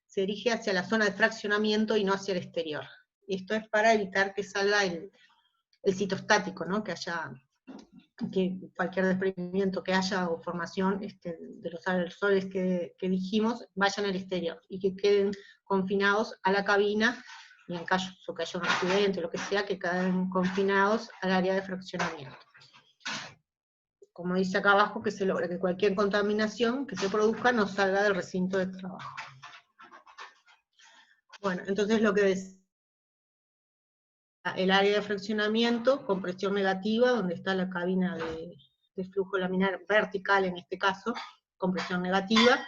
se dirige hacia la zona de fraccionamiento y no hacia el exterior. Esto es para evitar que salga el citostático, ¿no? Que cualquier desprendimiento que haya, o formación de los aerosoles que dijimos, vayan al exterior, y que queden confinados a la cabina, y en caso que haya un accidente o lo que sea, que queden confinados al área de fraccionamiento. Como dice acá abajo, que se logra que cualquier contaminación que se produzca no salga del recinto de trabajo. Bueno, entonces lo que es el área de fraccionamiento con presión negativa, donde está la cabina de flujo laminar vertical, en este caso, con presión negativa,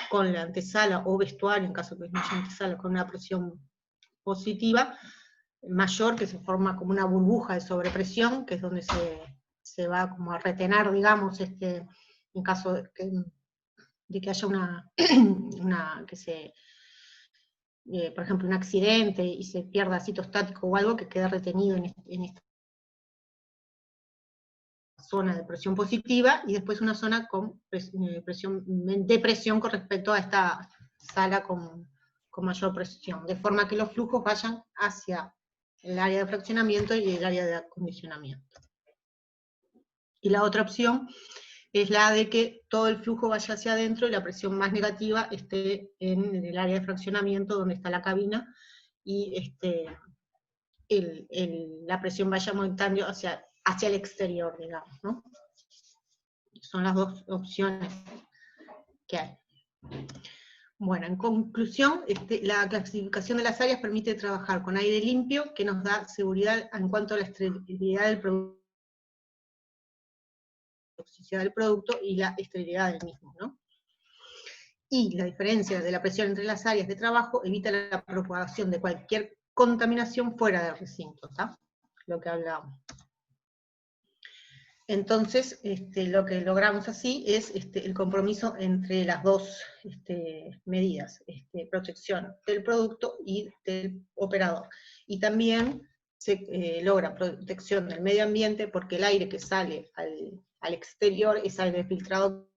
con la antesala o vestuario, en caso que no haya antesala, con una presión positiva, mayor, que se forma como una burbuja de sobrepresión, que es donde se va como a retener, digamos, en caso de que haya por ejemplo, un accidente y se pierda citostático o algo, que quede retenido en esta zona de presión positiva, y después una zona con depresión con respecto a esta sala con mayor presión, de forma que los flujos vayan hacia el área de fraccionamiento y el área de acondicionamiento. Y la otra opción es la de que todo el flujo vaya hacia adentro y la presión más negativa esté en el área de fraccionamiento donde está la cabina, y la presión vaya aumentando hacia el exterior, digamos, ¿no? Son las dos opciones que hay. Bueno, en conclusión, la clasificación de las áreas permite trabajar con aire limpio, que nos da seguridad en cuanto a la esterilidad del producto, toxicidad del producto y la esterilidad del mismo, ¿no? Y la diferencia de la presión entre las áreas de trabajo evita la propagación de cualquier contaminación fuera del recinto, ¿está? Lo que hablábamos. Entonces, lo que logramos así es el compromiso entre las dos medidas, protección del producto y del operador. Y también se logra protección del medio ambiente, porque el aire que sale al exterior es aire filtrado.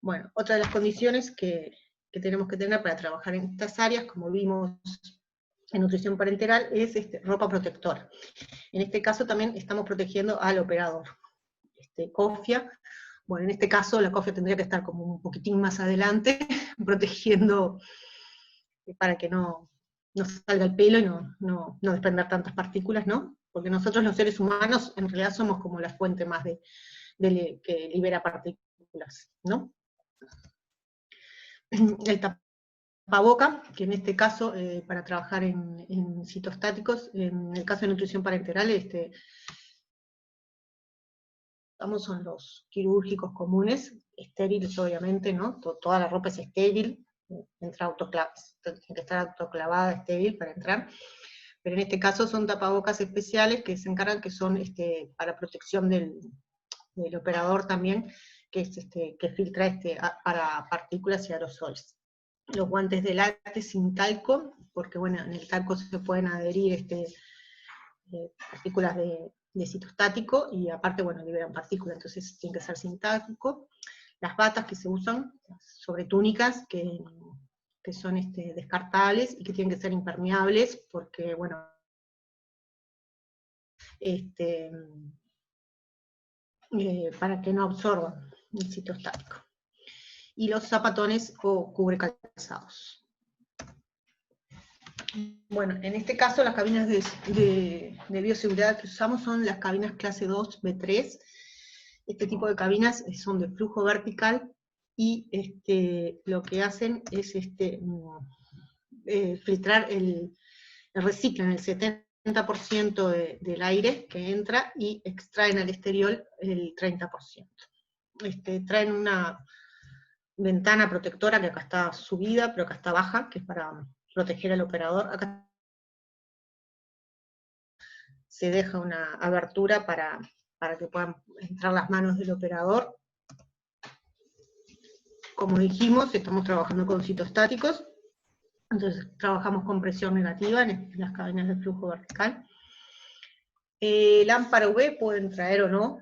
Bueno, otra de las condiciones que tenemos que tener para trabajar en estas áreas, como vimos en nutrición parenteral, es ropa protectora. En este caso también estamos protegiendo al operador. Cofia, bueno, en este caso la cofia tendría que estar como un poquitín más adelante, protegiendo para que no salga el pelo y no desprender tantas partículas, ¿no? Porque nosotros los seres humanos en realidad somos como la fuente más que libera partículas, ¿no? El tapaboca, que en este caso, para trabajar en citostáticos, en el caso de nutrición parenteral, son los quirúrgicos comunes, estériles obviamente, ¿no? Toda la ropa es estéril, tiene que estar autoclavada, estéril para entrar, pero en este caso son tapabocas especiales que se encargan, que son para protección del operador también, que es que filtra para partículas y aerosoles. Los guantes de látex sin talco, porque bueno, en el talco se pueden adherir partículas de citostático, y aparte, bueno, liberan partículas, entonces tienen que ser sin talco. Las batas que se usan sobre túnicas, que son descartables y que tienen que ser impermeables, porque, bueno, para que no absorban el citostático. Y los zapatones o cubrecalzados. Bueno, en este caso las cabinas de bioseguridad que usamos son las cabinas clase 2, B3. Este tipo de cabinas son de flujo vertical, y lo que hacen es filtrar reciclan el 70% del aire que entra y extraen al exterior el 30%. Traen una ventana protectora, que acá está subida, pero acá está baja, que es para proteger al operador. Acá se deja una abertura para que puedan entrar las manos del operador. Como dijimos, estamos trabajando con citostáticos, entonces trabajamos con presión negativa en las cabinas de flujo vertical. Lámpara UV pueden traer o no,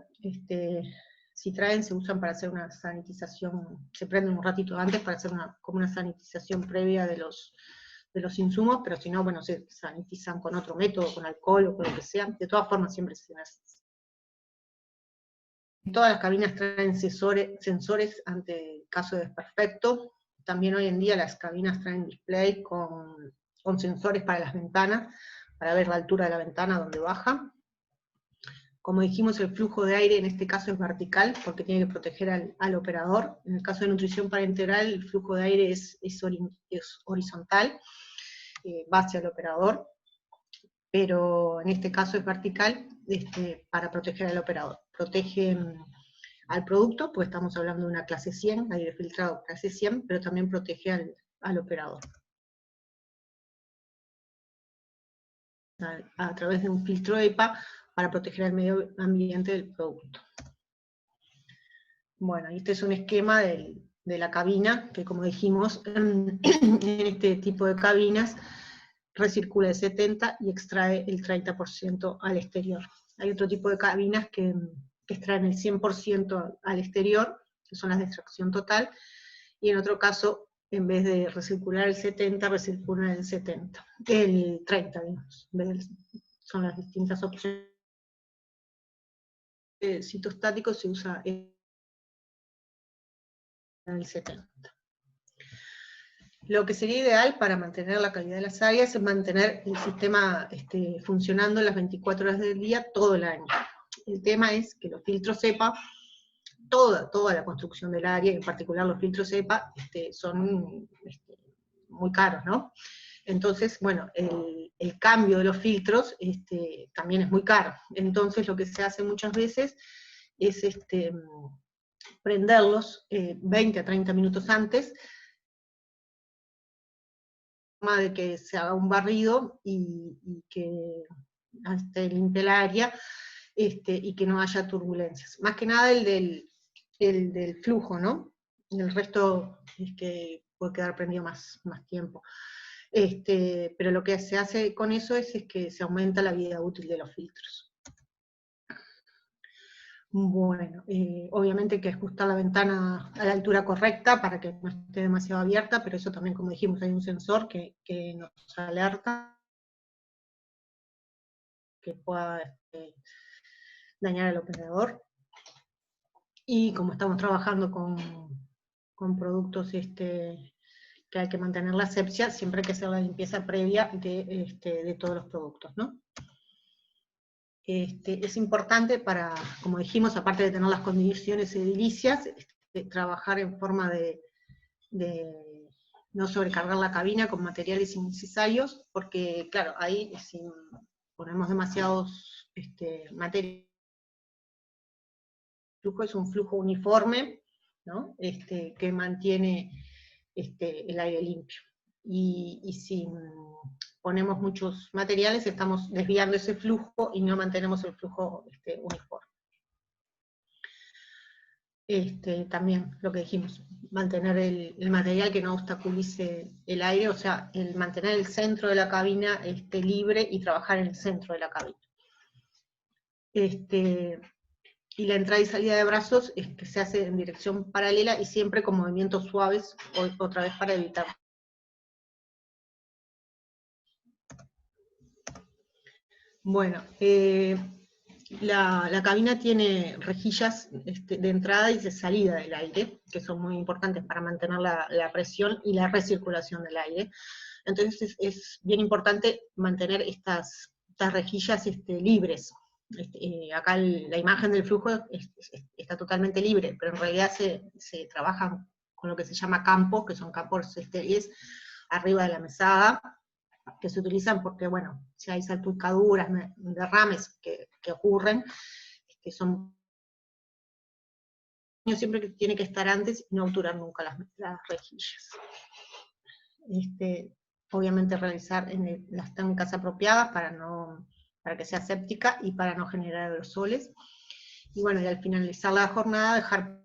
si traen se usan para hacer una sanitización, se prenden un ratito antes para hacer como una sanitización previa de los insumos, pero si no, bueno, se sanitizan con otro método, con alcohol o con lo que sea. De todas formas siempre se hace. Todas las cabinas traen sensores ante caso de desperfecto. También hoy en día las cabinas traen display con sensores para las ventanas, para ver la altura de la ventana donde baja. Como dijimos, el flujo de aire en este caso es vertical, porque tiene que proteger al operador. En el caso de nutrición parenteral, el flujo de aire es horizontal, va hacia el operador, pero en este caso es vertical, para proteger al operador. Protege al producto, pues estamos hablando de una clase 100, aire filtrado clase 100, pero también protege al operador. A través de un filtro EPA para proteger el medio ambiente del producto. Bueno, este es un esquema de la cabina, que como dijimos, en este tipo de cabinas recircula el 70% y extrae el 30% al exterior. Hay otro tipo de cabinas que extraen el 100% al exterior, que son las de extracción total, y en otro caso, en vez de recircular el 70, recirculan el 30, digamos. Son las distintas opciones. Citostático se usa el 70. Lo que sería ideal para mantener la calidad de las áreas es mantener el sistema funcionando las 24 horas del día todo el año. El tema es que los filtros EPA, toda la construcción del área, en particular los filtros EPA, son muy caros, ¿no? Entonces, bueno, el cambio de los filtros también es muy caro. Entonces lo que se hace muchas veces es prenderlos 20 a 30 minutos antes, de que se haga un barrido y que limpie el área y que no haya turbulencias. Más que nada el del flujo, ¿no? El resto es que puede quedar prendido más tiempo. Pero lo que se hace con eso es que se aumenta la vida útil de los filtros. Bueno, obviamente hay que ajustar la ventana a la altura correcta para que no esté demasiado abierta, pero eso también, como dijimos, hay un sensor que nos alerta que pueda dañar al operador. Y como estamos trabajando con productos que hay que mantener la asepsia, siempre hay que hacer la limpieza previa de todos los productos, ¿no? Es importante para, como dijimos, aparte de tener las condiciones edilicias, trabajar en forma de no sobrecargar la cabina con materiales innecesarios, porque claro, ahí si ponemos demasiados materiales, el flujo es un flujo uniforme, ¿no? Que mantiene el aire limpio. Y si ponemos muchos materiales, estamos desviando ese flujo y no mantenemos el flujo uniforme. También lo que dijimos, mantener el material que no obstaculice el aire, o sea, mantener el centro de la cabina libre y trabajar en el centro de la cabina. Y la entrada y salida de brazos que se hace en dirección paralela y siempre con movimientos suaves, otra vez para evitar. Bueno, la cabina tiene rejillas de entrada y de salida del aire, que son muy importantes para mantener la presión y la recirculación del aire. Entonces es bien importante mantener estas rejillas libres. Acá la imagen del flujo está totalmente libre, pero en realidad se trabaja con lo que se llama campos, que son campos estériles, arriba de la mesada, que se utilizan porque, bueno, si hay salpicaduras, derrames que ocurren, son siempre que tiene que estar antes y no obturar nunca las rejillas. Obviamente realizar las técnicas apropiadas para que sea séptica y para no generar aerosoles. Y bueno, y al finalizar la jornada dejar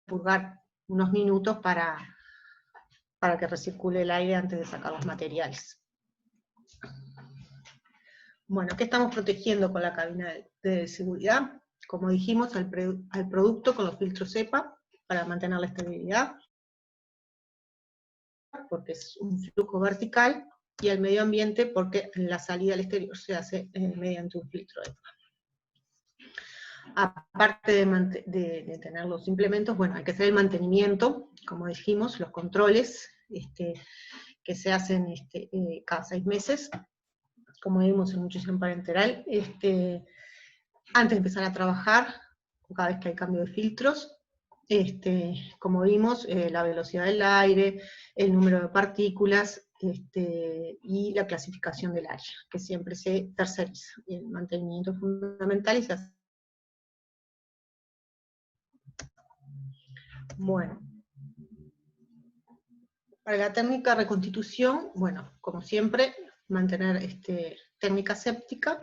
purgar unos minutos para que recircule el aire antes de sacar los materiales. Bueno, ¿qué estamos protegiendo con la cabina de seguridad? Como dijimos, al producto con los filtros EPA para mantener la estabilidad, porque es un flujo vertical, y al medio ambiente porque la salida al exterior se hace mediante un filtro EPA. Aparte de tener los implementos, bueno, hay que hacer el mantenimiento, como dijimos, los controles que se hacen cada 6 meses, como vimos en nutrición parenteral, antes de empezar a trabajar, cada vez que hay cambio de filtros, como vimos, la velocidad del aire, el número de partículas, y la clasificación del área, que siempre se terceriza. Y el mantenimiento es fundamental y se hace. Bueno, para la técnica de reconstitución, bueno, como siempre, mantener técnica séptica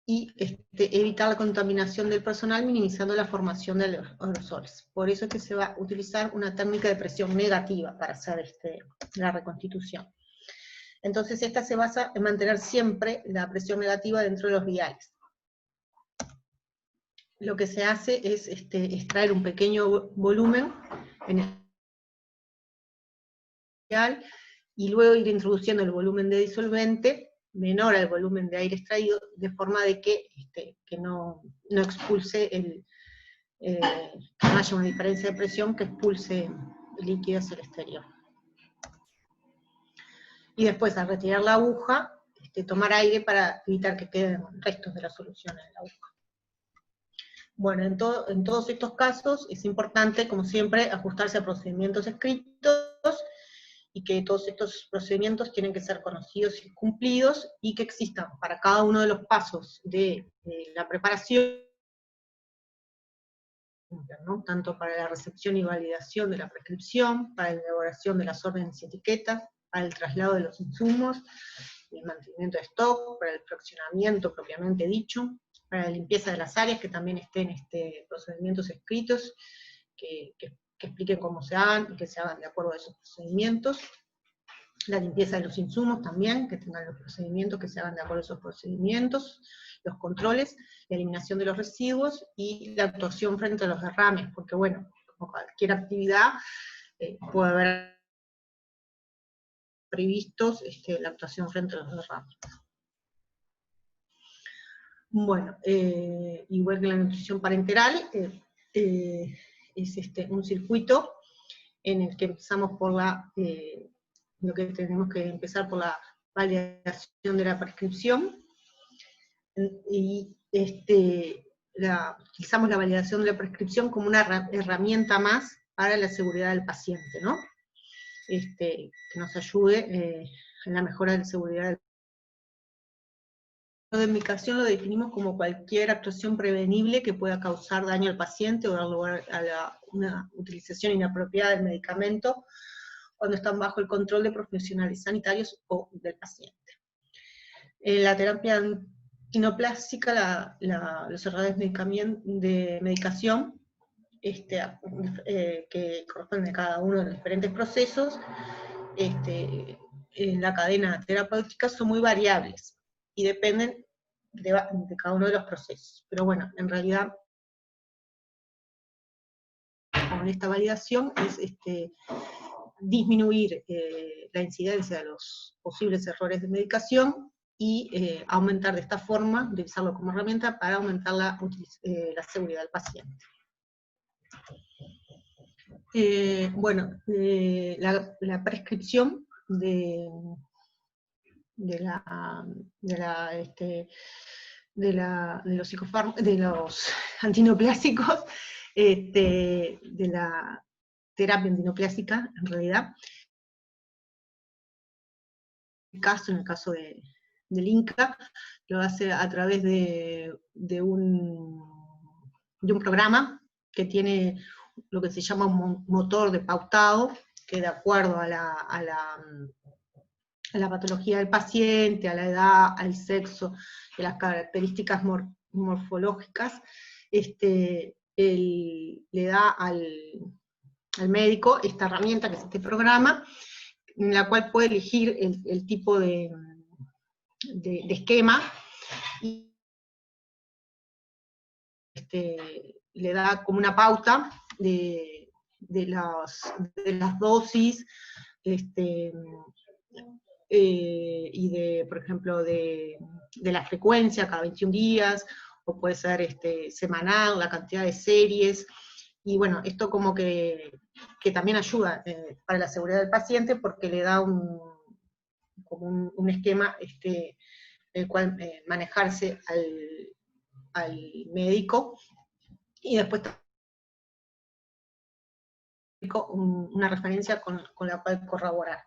y evitar la contaminación del personal, minimizando la formación de los aerosoles. Por eso es que se va a utilizar una técnica de presión negativa para hacer la reconstitución. Entonces esta se basa en mantener siempre la presión negativa dentro de los viales. Lo que se hace es extraer un pequeño volumen en el vial, y luego ir introduciendo el volumen de disolvente menor al volumen de aire extraído, de forma de que no expulse, que no haya una diferencia de presión que expulse el líquido hacia el exterior. Y después, al retirar la aguja, tomar aire para evitar que queden restos de la solución en la aguja. Bueno, en todos estos casos es importante, como siempre, ajustarse a procedimientos escritos, y que todos estos procedimientos tienen que ser conocidos y cumplidos, y que existan para cada uno de los pasos de la preparación, ¿no? Tanto para la recepción y validación de la prescripción, para la elaboración de las órdenes y etiquetas, para el traslado de los insumos, el mantenimiento de stock, para el fraccionamiento propiamente dicho, para la limpieza de las áreas, que también estén procedimientos escritos, que expliquen cómo se hagan, y que se hagan de acuerdo a esos procedimientos. La limpieza de los insumos también, que tengan los procedimientos, que se hagan de acuerdo a esos procedimientos, los controles, la eliminación de los residuos, y la actuación frente a los derrames, porque bueno, como cualquier actividad, puede haber previstos la actuación frente a los derrames. Bueno, igual que la nutrición parenteral, es un circuito en el que empezamos por lo que tenemos que empezar por la validación de la prescripción, y utilizamos la validación de la prescripción como una herramienta más para la seguridad del paciente, ¿no? Que nos ayude en la mejora de la seguridad del paciente. Lo de medicación lo definimos como cualquier actuación prevenible que pueda causar daño al paciente o dar lugar a una utilización inapropiada del medicamento cuando están bajo el control de profesionales sanitarios o del paciente. La terapia antineoplástica, los errores de medicación que corresponden a cada uno de los diferentes procesos en la cadena terapéutica son muy variables, y dependen de cada uno de los procesos. Pero bueno, en realidad, con esta validación es disminuir la incidencia de los posibles errores de medicación, y aumentar de esta forma, utilizarlo como herramienta para aumentar la seguridad del paciente. Bueno, la prescripción de los antineoplásicos, de la terapia antineoplásica, en realidad, en el caso del INCA, lo hace a través de un programa que tiene lo que se llama un motor de pautado, que de acuerdo a la patología del paciente, a la edad, al sexo, a las características morfológicas, le da al médico esta herramienta, que es este programa, en la cual puede elegir el tipo de esquema, y le da como una pauta de las dosis, y por ejemplo, de la frecuencia cada 21 días, o puede ser semanal, la cantidad de series, y bueno, esto como que también ayuda para la seguridad del paciente, porque le da como un esquema el cual manejarse al médico, y después una referencia con la cual corroborar.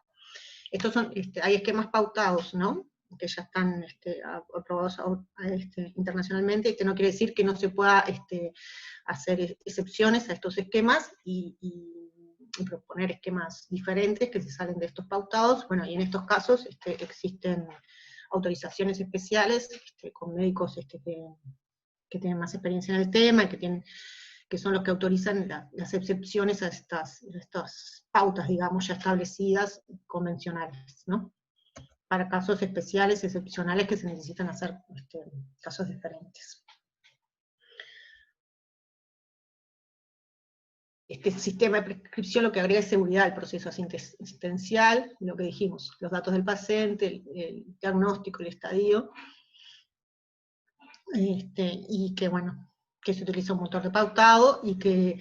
Estos son, hay esquemas pautados, ¿no? que ya están aprobados internacionalmente. No quiere decir que no se pueda hacer excepciones a estos esquemas y proponer esquemas diferentes que se salen de estos pautados. Bueno, y en estos casos existen autorizaciones especiales con médicos que tienen más experiencia en el tema, y que son los que autorizan las excepciones a estas pautas, digamos, ya establecidas, convencionales, ¿no? Para casos especiales, excepcionales, que se necesitan hacer casos diferentes. Este sistema de prescripción lo que agrega es seguridad al proceso asistencial, lo que dijimos, los datos del paciente, el diagnóstico, el estadio, y que, bueno, que se utiliza un motor de pautado, y que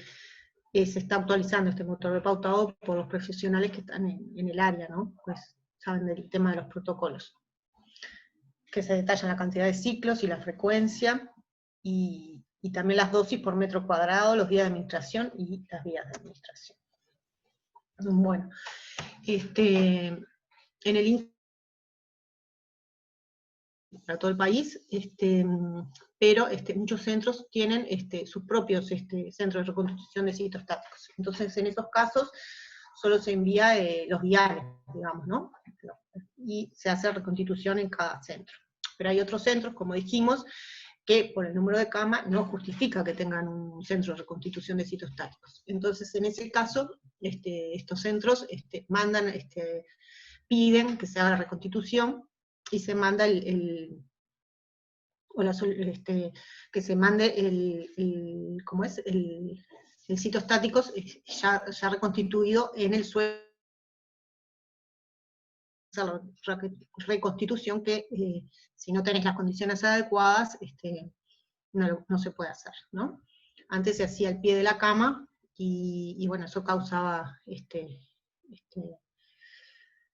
se está actualizando este motor de pautado por los profesionales que están en el área, ¿no? Pues saben del tema de los protocolos, que se detallan la cantidad de ciclos y la frecuencia, y también las dosis por metro cuadrado, los días de administración y las vías de administración. Bueno, en el para todo el país, pero muchos centros tienen sus propios centros de reconstrucción de citostáticos. Entonces, en esos casos, solo se envía los viales, digamos, ¿no? Y se hace reconstitución en cada centro. Pero hay otros centros, como dijimos, que por el número de cama no justifica que tengan un centro de reconstitución de citostáticos. Entonces, en ese caso, estos centros mandan, piden que se haga la reconstitución, y se manda que se mande ¿cómo es? El citostáticos ya reconstituido en el suelo, la reconstitución que si no tenés las condiciones adecuadas, no se puede hacer, ¿no? Antes se hacía al pie de la cama, y bueno, eso causaba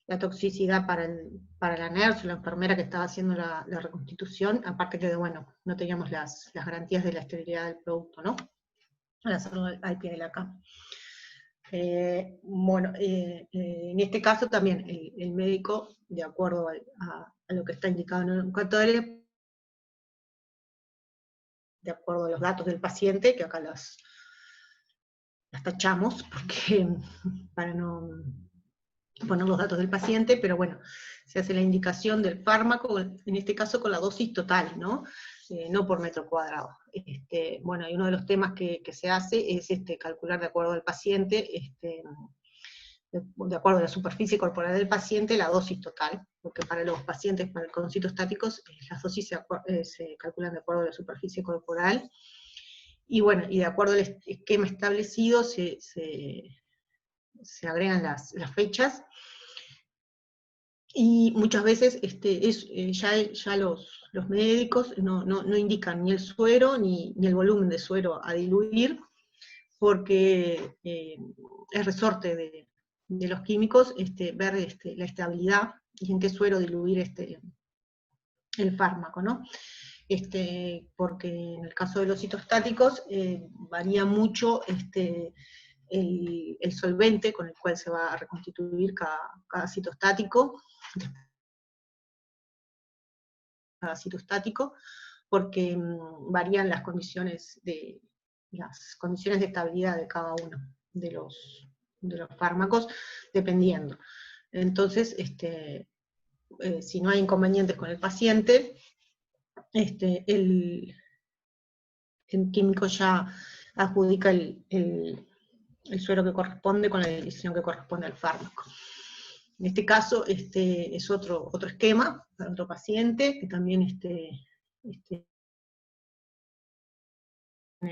la toxicidad para la nurse, la enfermera que estaba haciendo la reconstitución, aparte que, bueno, no teníamos las garantías de la esterilidad del producto, ¿no? Al hacerlo al pie de la cama. Bueno, en este caso también el médico, de acuerdo a lo que está indicado en el convocatoria, de acuerdo a los datos del paciente, que acá las tachamos, porque para no poner los datos del paciente, pero bueno, se hace la indicación del fármaco, en este caso con la dosis total, ¿no? No por metro cuadrado. Bueno, y uno de los temas que se hace es calcular de acuerdo al paciente, de acuerdo a la superficie corporal del paciente, la dosis total, porque para los pacientes con citostáticos las dosis se calculan de acuerdo a la superficie corporal, y bueno, y de acuerdo al esquema establecido se agregan las fechas, y muchas veces ya los médicos no indican ni el suero ni el volumen de suero a diluir, porque es resorte de los químicos ver la estabilidad y en qué suero diluir el fármaco, ¿no? Porque en el caso de los citostáticos varía mucho el solvente con el cual se va a reconstituir cada citostático, porque varían las condiciones de estabilidad de cada uno de los fármacos, dependiendo. Entonces, si no hay inconvenientes con el paciente, el químico ya adjudica el suero que corresponde con la decisión que corresponde al fármaco. En este caso, es otro esquema para otro paciente, que también tiene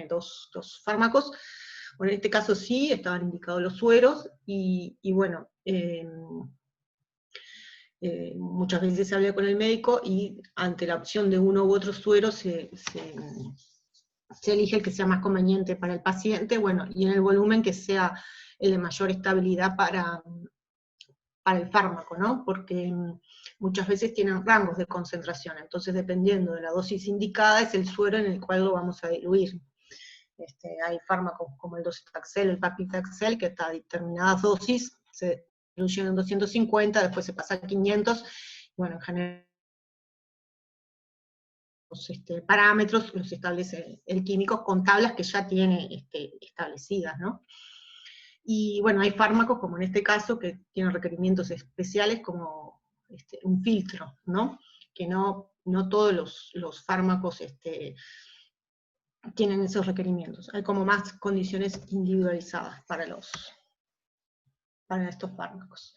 dos fármacos. Bueno, en este caso sí, estaban indicados los sueros, y bueno, muchas veces se habla con el médico, y ante la opción de uno u otro suero se elige el que sea más conveniente para el paciente, bueno, y en el volumen que sea el de mayor estabilidad para el fármaco, ¿no? Porque muchas veces tienen rangos de concentración, entonces dependiendo de la dosis indicada es el suero en el cual lo vamos a diluir. Hay fármacos como el docetaxel, el paclitaxel, que está a determinadas dosis, se diluyen en 250, después se pasa a 500, bueno, en general parámetros los establece el químico con tablas que ya tiene establecidas, ¿no? Y bueno, hay fármacos, como en este caso, que tienen requerimientos especiales como un filtro, ¿no? Que no todos los fármacos tienen esos requerimientos. Hay como más condiciones individualizadas para estos fármacos.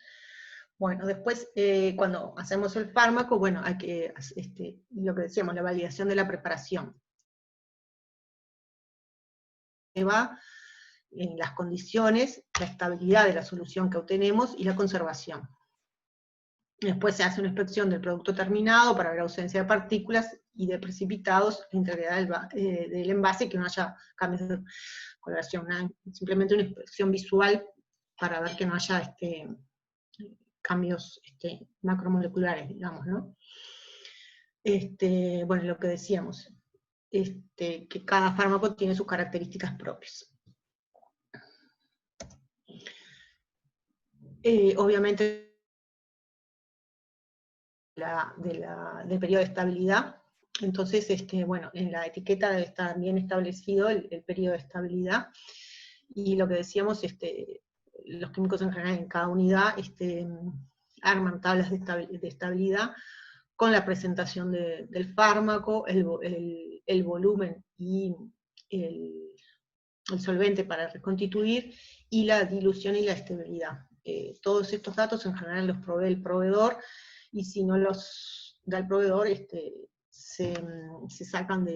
Bueno, después, cuando hacemos el fármaco, bueno, hay que, lo que decíamos, la validación de la preparación. Se va en las condiciones, la estabilidad de la solución que obtenemos y la conservación. Después se hace una inspección del producto terminado para ver ausencia de partículas y de precipitados, la integridad del envase, que no haya cambios de coloración, simplemente una inspección visual para ver que no haya cambios macromoleculares, digamos, ¿no? Bueno, lo que decíamos, que cada fármaco tiene sus características propias. Obviamente, del periodo de estabilidad. Entonces, bueno, en la etiqueta debe estar bien establecido el periodo de estabilidad, y lo que decíamos, los químicos en general en cada unidad arman tablas de estabilidad con la presentación del fármaco, el volumen y el solvente para reconstituir, y la dilución y la estabilidad. Todos estos datos en general los provee el proveedor, y si no los da el proveedor, se sacan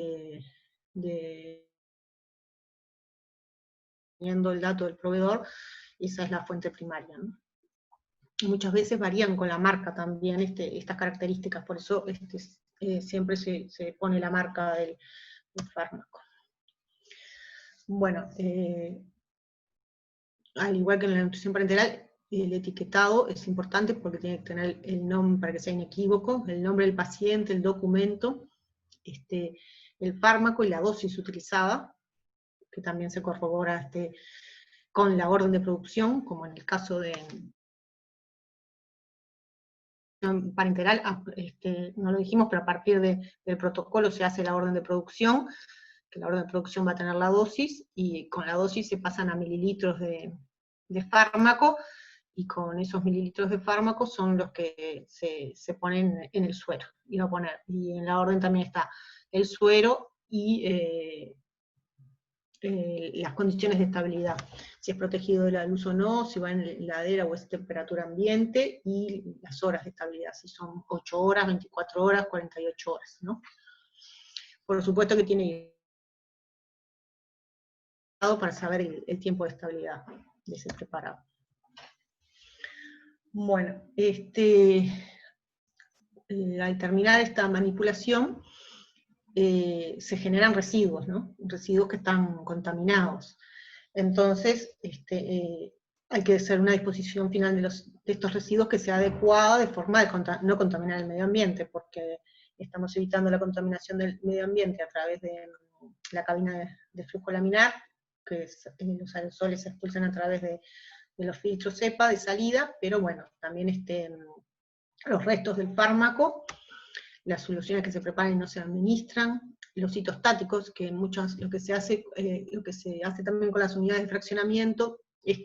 teniendo el dato del proveedor, y esa es la fuente primaria, ¿no? Muchas veces varían con la marca también estas características, por eso siempre se pone la marca del fármaco. Bueno, al igual que en la nutrición parenteral, el etiquetado es importante porque tiene que tener el nombre, para que sea inequívoco, el nombre del paciente, el documento, el fármaco y la dosis utilizada, que también se corrobora con la orden de producción, como en el caso de parenteral, no lo dijimos, pero a partir del protocolo se hace la orden de producción, que la orden de producción va a tener la dosis, y con la dosis se pasan a mililitros de fármaco, y con esos mililitros de fármaco son los que se ponen en el suero, y en la orden también está el suero y las condiciones de estabilidad, si es protegido de la luz o no, si va en heladera o es temperatura ambiente, y las horas de estabilidad, si son 8 horas, 24 horas, 48 horas, ¿no? Por supuesto que tiene para saber el tiempo de estabilidad de ese preparado. Bueno, al terminar esta manipulación, se generan residuos, ¿no? Residuos que están contaminados. Entonces, hay que hacer una disposición final de estos residuos que sea adecuada, de forma de no contaminar el medio ambiente, porque estamos evitando la contaminación del medio ambiente a través de la cabina de flujo laminar, que los aerosoles se expulsan a través de los filtros cepa de salida, pero bueno, también los restos del fármaco, las soluciones que se preparan y no se administran, los citostáticos, que lo que se hace también con las unidades de fraccionamiento, es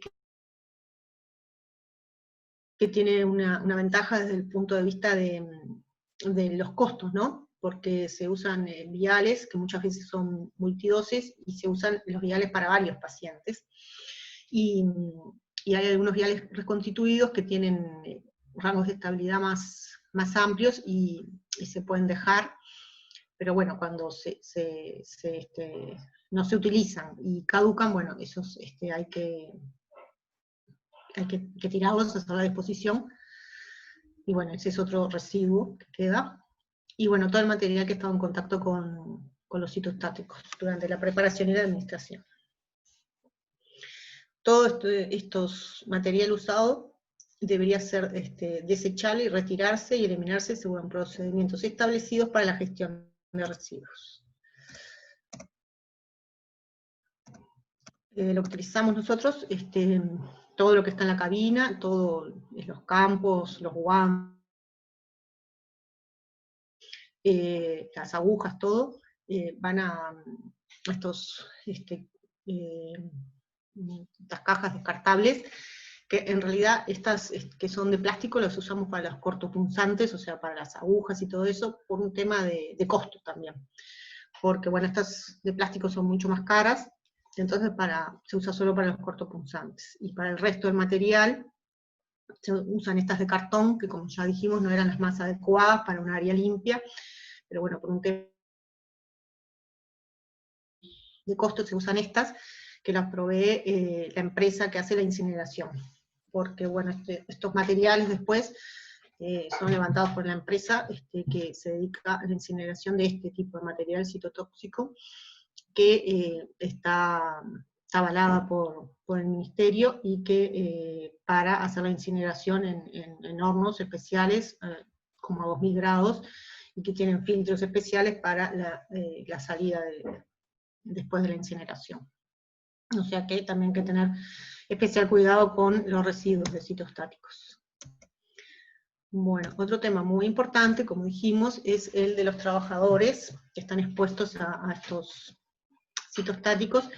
que tiene una ventaja desde el punto de vista de los costos, ¿no? Porque se usan viales, que muchas veces son multidosis, y se usan los viales para varios pacientes. Y hay algunos viales reconstituidos que tienen rangos de estabilidad más amplios, y se pueden dejar, pero bueno, cuando no se utilizan y caducan, bueno, esos hay que tirarlos, hacer la disposición, y bueno, ese es otro residuo que queda. Y bueno, todo el material que estaba en contacto con los citostáticos durante la preparación y la administración. Todo estos material usado debería ser desechable y retirarse y eliminarse según procedimientos establecidos para la gestión de residuos. Lo que utilizamos nosotros, todo lo que está en la cabina, todos los campos, los guantes, las agujas, todo, van a estas cajas descartables, que en realidad estas que son de plástico las usamos para los cortopunzantes, o sea, para las agujas y todo eso, por un tema de costo también. Porque, bueno, estas de plástico son mucho más caras, entonces se usa solo para los cortopunzantes. Y para el resto del material, se usan estas de cartón, que como ya dijimos, no eran las más adecuadas para un área limpia, pero bueno, por un tema de costo se usan estas, que las provee la empresa que hace la incineración. Porque, bueno, estos materiales después son levantados por la empresa que se dedica a la incineración de este tipo de material citotóxico, que está avalada por el ministerio, y que para hacer la incineración en hornos especiales, como a 2000 grados, y que tienen filtros especiales para la salida después de la incineración. O sea que también hay que tener especial cuidado con los residuos de citostáticos. Bueno, otro tema muy importante, como dijimos, es el de los trabajadores que están expuestos a estos citostáticos.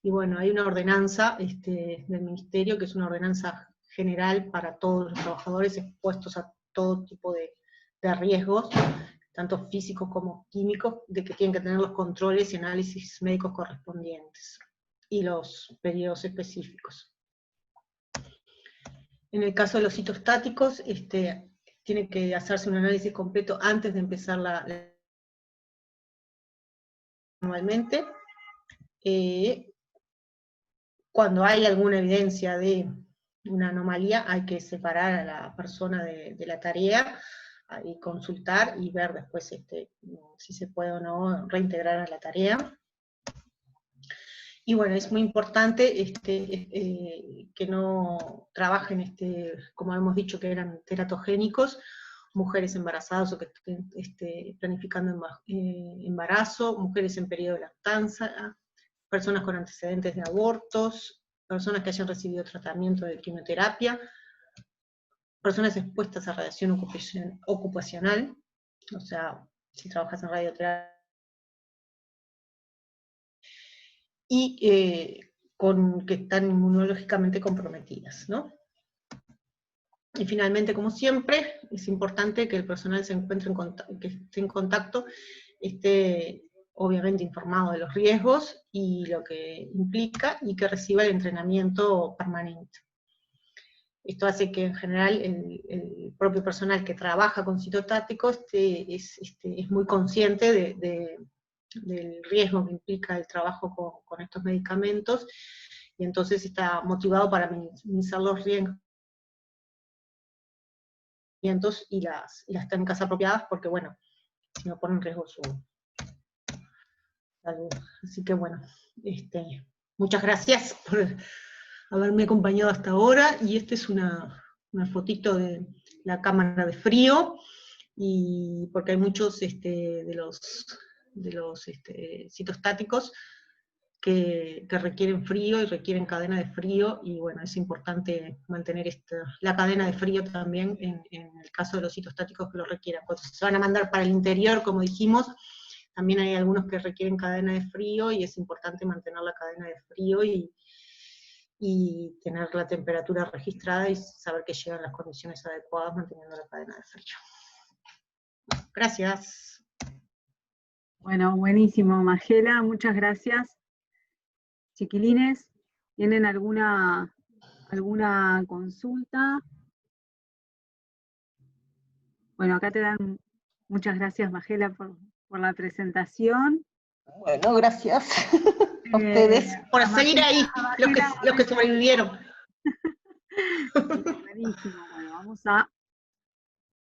Y bueno, hay una ordenanza del Ministerio, que es una ordenanza general para todos los trabajadores expuestos a todo tipo de riesgos, tanto físicos como químicos, de que tienen que tener los controles y análisis médicos correspondientes, y los periodos específicos. En el caso de los citostáticos, tiene que hacerse un análisis completo antes de empezar anualmente. Cuando hay alguna evidencia de una anomalía, hay que separar a la persona de la tarea, y consultar y ver después si se puede o no reintegrar a la tarea. Y bueno, es muy importante que no trabajen, como hemos dicho, que eran teratogénicos, mujeres embarazadas o que estén planificando embarazo, mujeres en periodo de lactancia, personas con antecedentes de abortos, personas que hayan recibido tratamiento de quimioterapia, personas expuestas a radiación ocupacional, o sea, si trabajas en radioterapia, y que están inmunológicamente comprometidas, ¿no? Y finalmente, como siempre, es importante que el personal se encuentre que esté en contacto, esté obviamente informado de los riesgos y lo que implica, y que reciba el entrenamiento permanente. Esto hace que en general el propio personal que trabaja con citostáticos es muy consciente del riesgo que implica el trabajo con estos medicamentos, y entonces está motivado para minimizar los riesgos y las técnicas apropiadas, porque bueno, si no pone en riesgo su salud. Así que bueno, muchas gracias por haberme acompañado hasta ahora, y esta es una fotito de la cámara de frío, y porque hay muchos de los citostáticos que requieren frío y requieren cadena de frío, y bueno, es importante mantener la cadena de frío también en el caso de los citostáticos que lo requieran. Cuando se van a mandar para el interior, como dijimos, también hay algunos que requieren cadena de frío, y es importante mantener la cadena de frío y tener la temperatura registrada y saber que llegan las condiciones adecuadas manteniendo la cadena de frío. Gracias. Bueno, buenísimo, Magela, muchas gracias. Chiquilines, ¿tienen alguna consulta? Bueno, acá te dan muchas gracias, Magela, por la presentación. Bueno, gracias a ustedes por seguir ahí, los que sobrevivieron. Buenísimo, bueno, vamos a